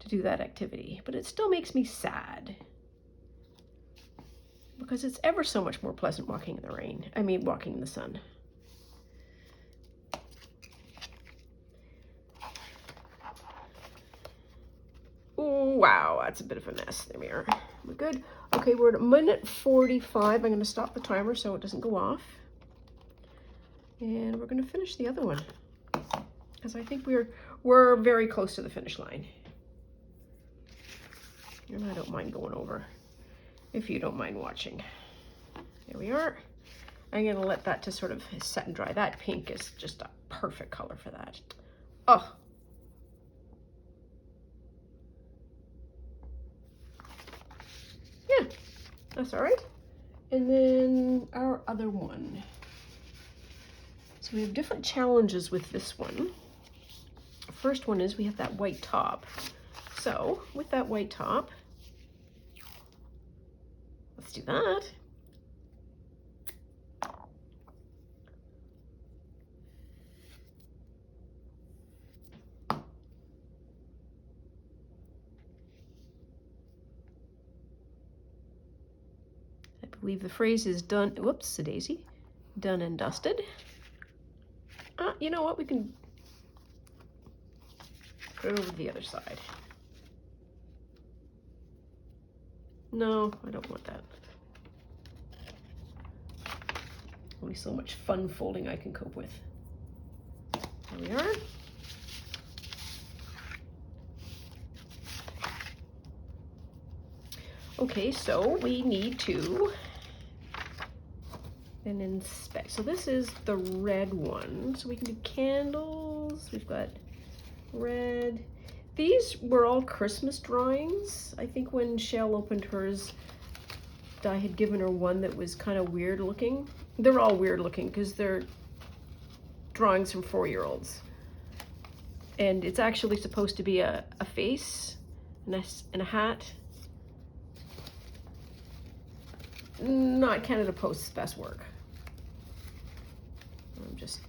to do that activity, but it still makes me sad because it's ever so much more pleasant walking in the rain. I mean, walking in the sun. Oh, wow, that's a bit of a mess. There we are. We're good. Okay, we're at a minute 45. I'm going to stop the timer so it doesn't go off. And we're going to finish the other one, because I think we're very close to the finish line. And I don't mind going over if you don't mind watching. There we are. I'm going to let that to sort of set and dry. That pink is just a perfect color for that. Oh. Yeah, that's all right. And then our other one. So we have different challenges with this one. The first one is we have that white top. So with that white top, let's do that. I believe the phrase is done, whoops, a daisy, done and dusted. You know what, we can put it over the other side. No, I don't want that. Only so much fun folding I can cope with. There we are. Okay, so we need to then inspect. So this is the red one. So we can do candles. We've got red. These were all Christmas drawings. I think when Shell opened hers, I had given her one that was kind of weird looking. They're all weird looking because they're drawings from 4-year-olds. And it's actually supposed to be a face and a hat. Not Canada Post's best work. I'm just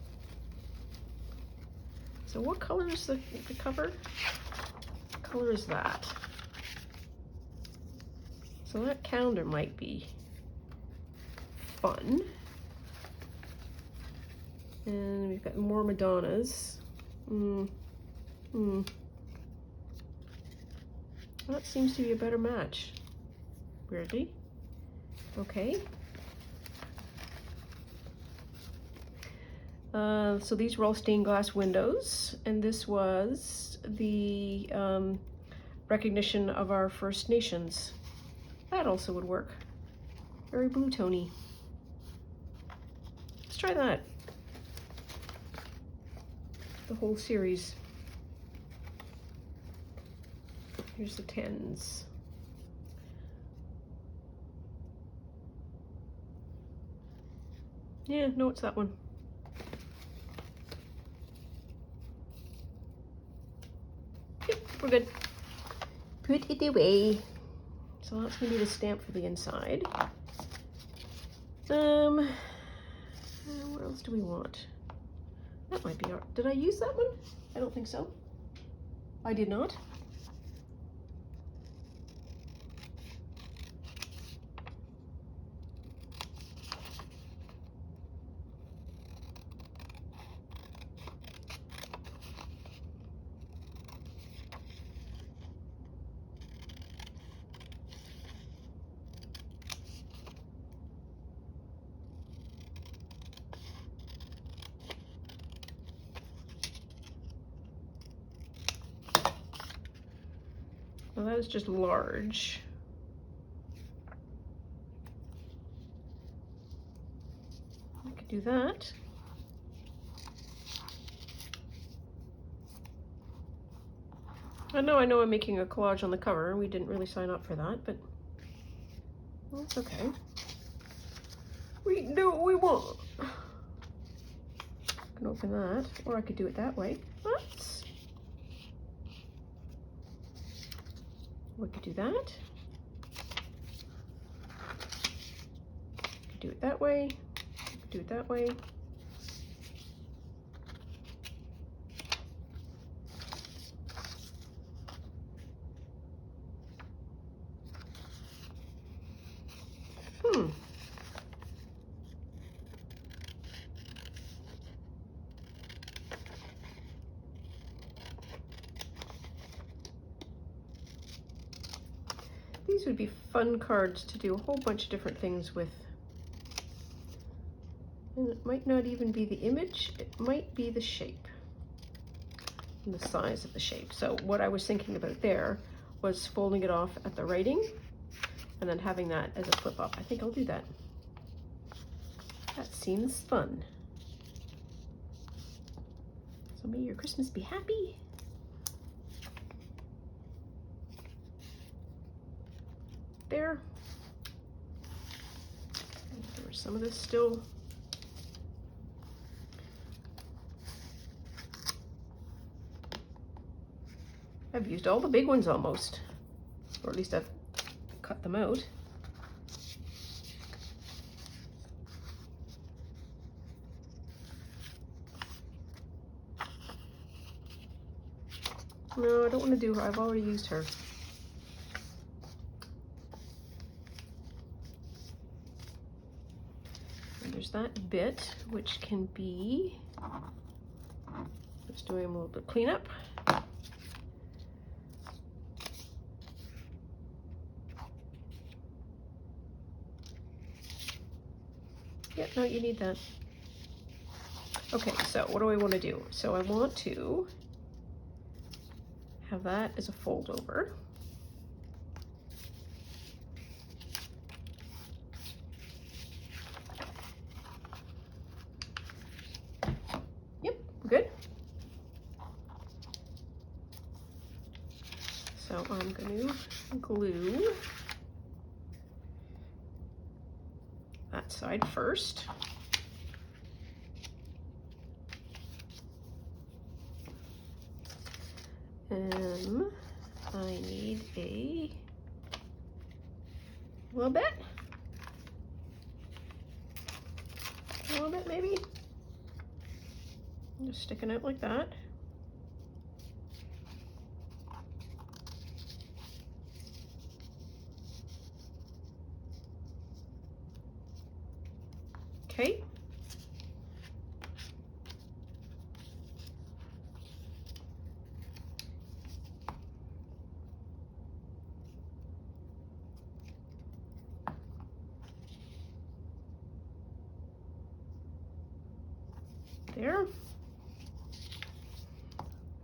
So what color is the cover? What color is that? So that calendar might be fun. And we've got more Madonnas. That seems to be a better match, weirdly. Okay. So these were all stained glass windows, and this was the recognition of our First Nations. That also would work. Very blue tony. Let's try that. The whole series. Here's the 10s. Yeah, no, it's that one. Yep, we're good. Put it away. So that's gonna be the stamp for the inside. What else do we want? That might be our, did I use that one? I don't think so. I did not. Well, that is just large. I could do that. I know I'm making a collage on the cover. We didn't really sign up for that, but that's okay. We do what we want. I can open that, or I could do it that way. What? We could do that. Could do it that way. Could do it that way. These would be fun cards to do a whole bunch of different things with. And it might not even be the image, it might be the shape and the size of the shape. So what I was thinking about there was folding it off at the writing and then having that as a flip up. I think I'll do that. That seems fun. So may your Christmas be happy. There. There was some of this still. I've used all the big ones almost, or at least I've cut them out. No, I don't want to do her. I've already used her. There's that bit, which can be just doing a little bit of cleanup. Yep, no, you need that. Okay, so what do I want to do? So I want to have that as a fold over. Good. So I'm going to glue that side first. And I need a little bit maybe. Just sticking out like that. Okay. There.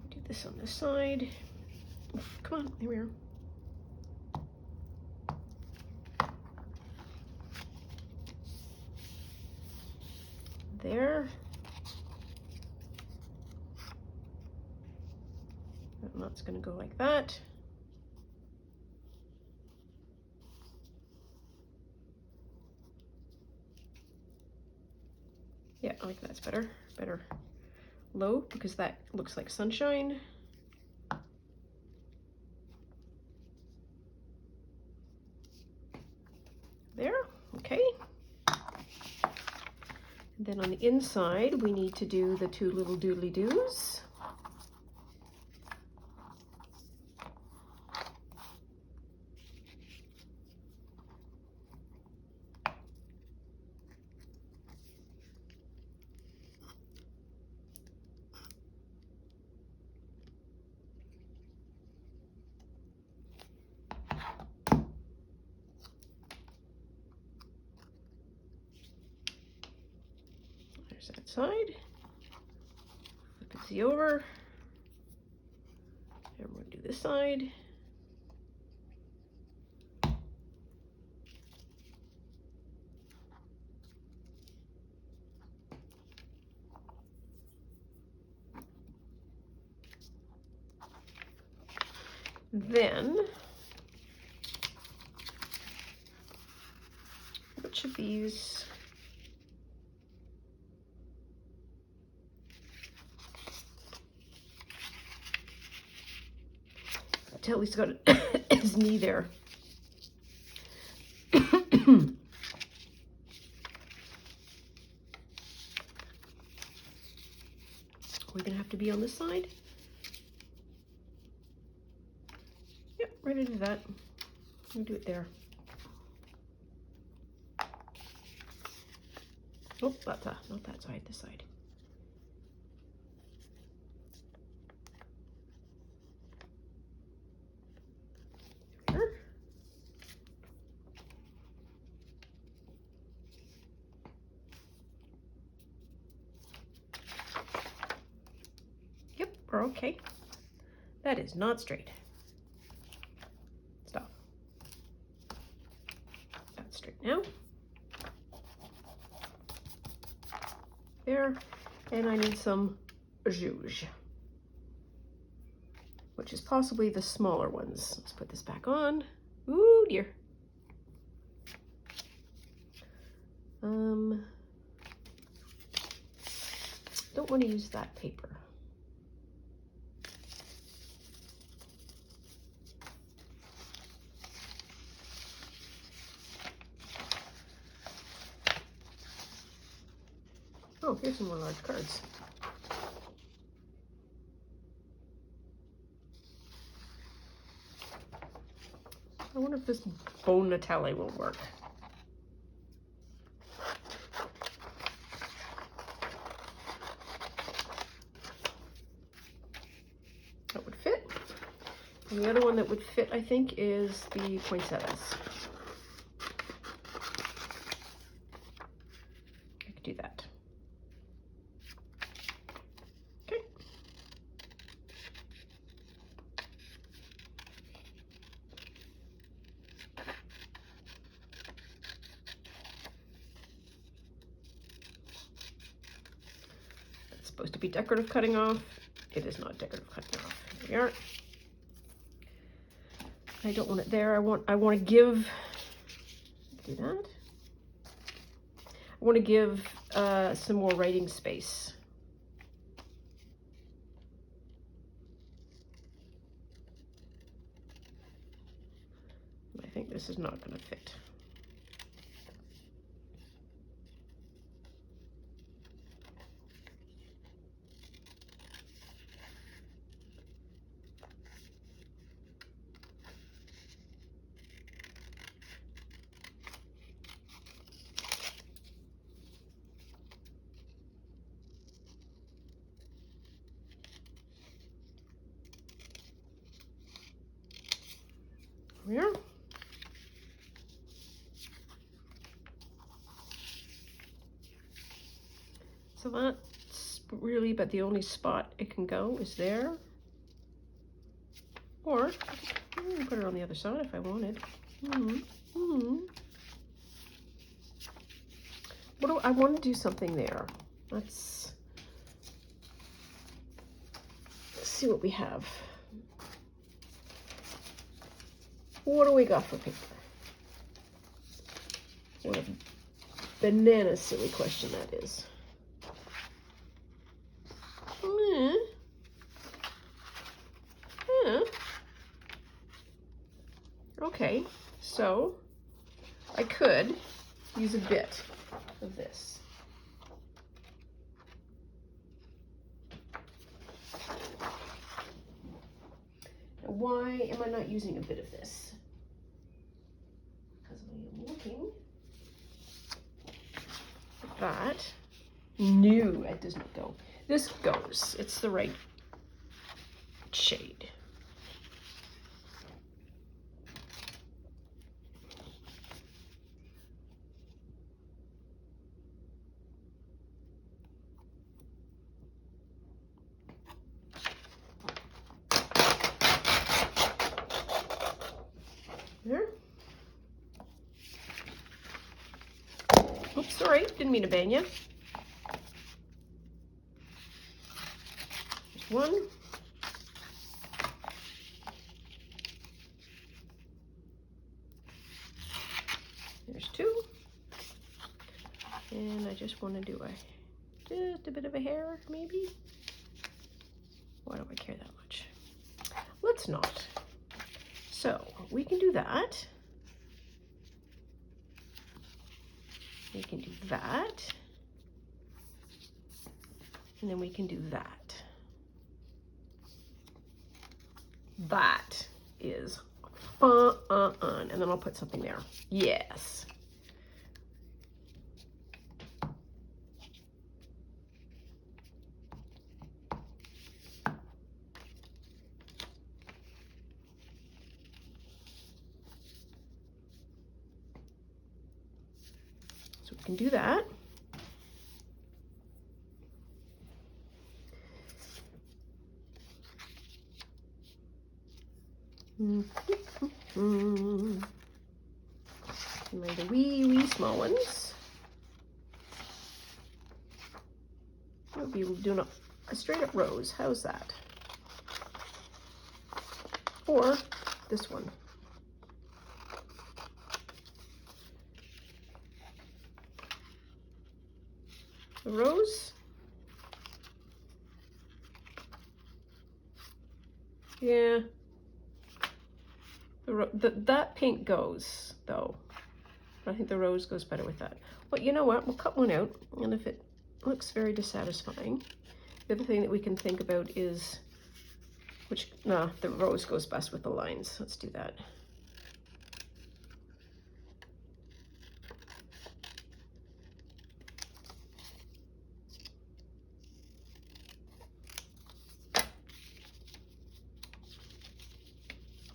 Do this on this side. Oof, come on, here we are. There. And that's going to go like that. Yeah, I like that's better. Better low, because that looks like sunshine. There, okay. And then on the inside, we need to do the two little doodly-doos. There's that side. Flip it Z over. And we're going to do this side. Then, which of these? At least got his knee there. We're gonna have to be on this side. Yep, ready to do that. We'll do it there. Oh, not that side, this side. There. Yep, we're okay. That is not straight. Stop. That's straight now. There, and I need some rouge, which is possibly the smaller ones. Let's put this back on. Ooh dear. Don't want to use that paper. Oh, here's some more large cards. I wonder if this Bone Natale will work. That would fit. And the other one that would fit, I think, is the poinsettias. I could do that. Okay. It's supposed to be decorative cutting off. It is not decorative cutting off. Here we are. I don't want it there. I want to give, do that. I want to give some more writing space. I think this is not going to fit. There we are. So that's really but the only spot it can go is there. Or I can put it on the other side if I wanted. What do I want to do something there? Let's see what we have. What do we got for paper? What a banana silly question that is. Okay, so I could use a bit of this. Now, why am I not using a bit of this? Because I am looking at that. No, it does not go. This goes. It's the right shade. There. Oops, sorry, didn't mean to bang you. There's one. There's two. And I just want to do just a bit of a hair, maybe. Why do I care that much? Let's not. So we can do that. We can do that. And then we can do that. That is fun. And then I'll put something there. Yes. So we can do that. And the wee small ones. We'll be doing a straight up rose. How's that? Or this one. The rose. Yeah. That pink goes, though. I think the rose goes better with that. But you know what? We'll cut one out, and if it looks very dissatisfying, the other thing that we can think about is the rose goes best with the lines. Let's do that.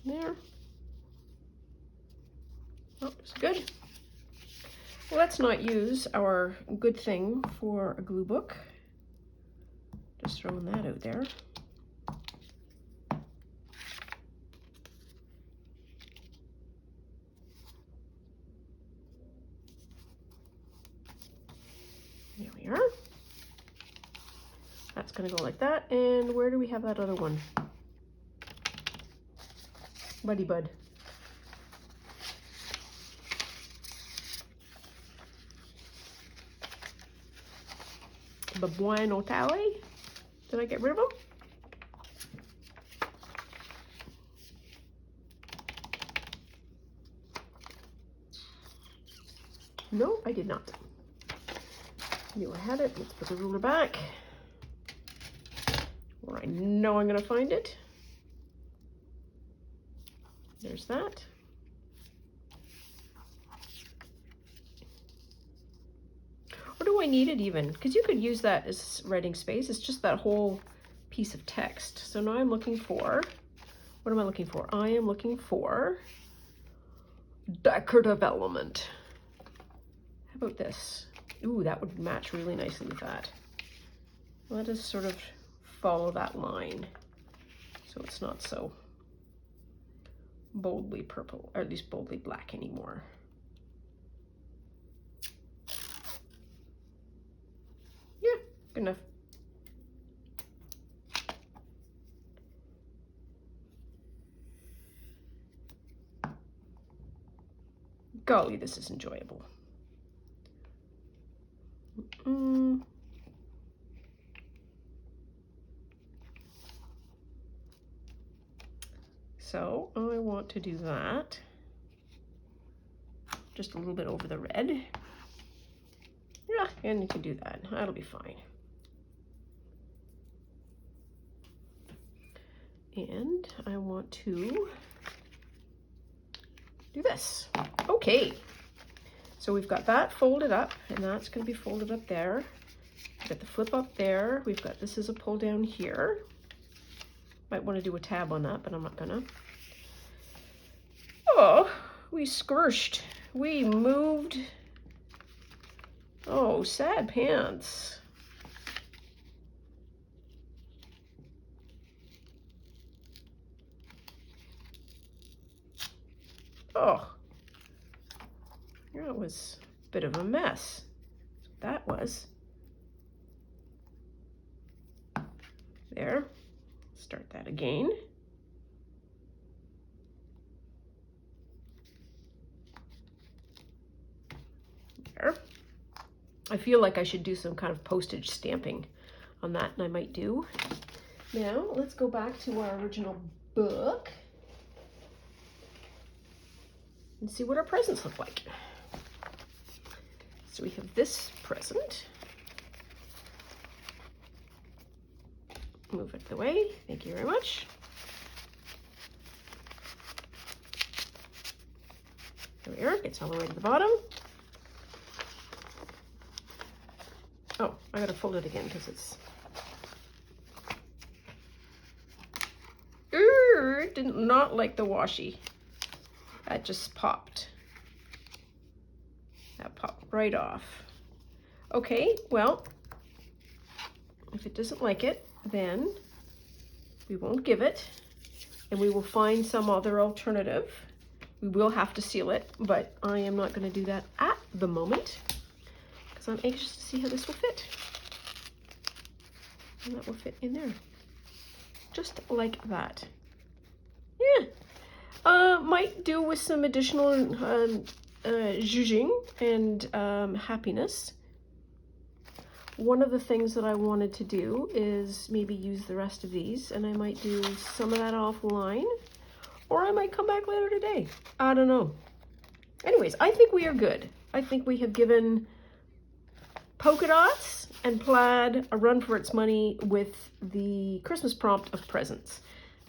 There. Oh, it's good. Well, let's not use our good thing for a glue book. Just throwing that out there. There we are. That's going to go like that. And where do we have that other one? Buddy Bud. The Buono Tale. Did I get rid of them? No, I did not. Knew I had it. Let's put the ruler back where I know I'm going to find it. There's that. Or do I need it even? Because you could use that as writing space. It's just that whole piece of text. So now I'm looking for, what am I looking for? I am looking for decorative element. How about this? Ooh, that would match really nicely with that. Let us sort of follow that line so it's not so boldly purple, or at least boldly black anymore. Yeah, good enough. Golly, this is enjoyable. So I want to do that. Just a little bit over the red. Yeah, and you can do that. That'll be fine. And I want to do this. Okay. So we've got that folded up, and that's going to be folded up there. We've got the flip up there. We've got this as a pull down here. Might want to do a tab on that, but I'm not gonna. Oh, we squished. We moved. Oh, sad pants. Oh, that was a bit of a mess. That was. There. Start that again. There. I feel like I should do some kind of postage stamping on that, and I might do. Now, let's go back to our original book and see what our presents look like. So we have this present. Move it the way. Thank you very much. There we are. It's all the way to the bottom. Oh, I gotta fold it again because it's. It did not like the washi. That just popped. That popped right off. Okay, well, if it doesn't like it, then we won't give it, and we will find some other alternative. We will have to seal it, but I am not going to do that at the moment because I'm anxious to see how this will fit. And that will fit in there. Just like that. Yeah. Might do with some additional zhuzhing and happiness. One of the things that I wanted to do is maybe use the rest of these, and I might do some of that offline, or I might come back later today. I don't know. Anyways, I think we are good. I think we have given polka dots and plaid a run for its money with the Christmas prompt of presents.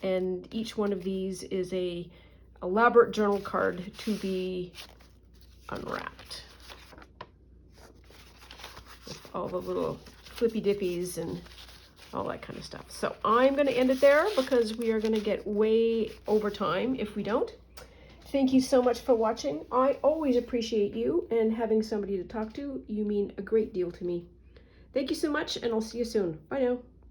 And each one of these is a elaborate journal card to be unwrapped. All the little flippy dippies and all that kind of stuff. So I'm going to end it there because we are going to get way over time if we don't. Thank you so much for watching. I always appreciate you, and having somebody to talk to, you mean a great deal to me. Thank you so much, and I'll see you soon. Bye now.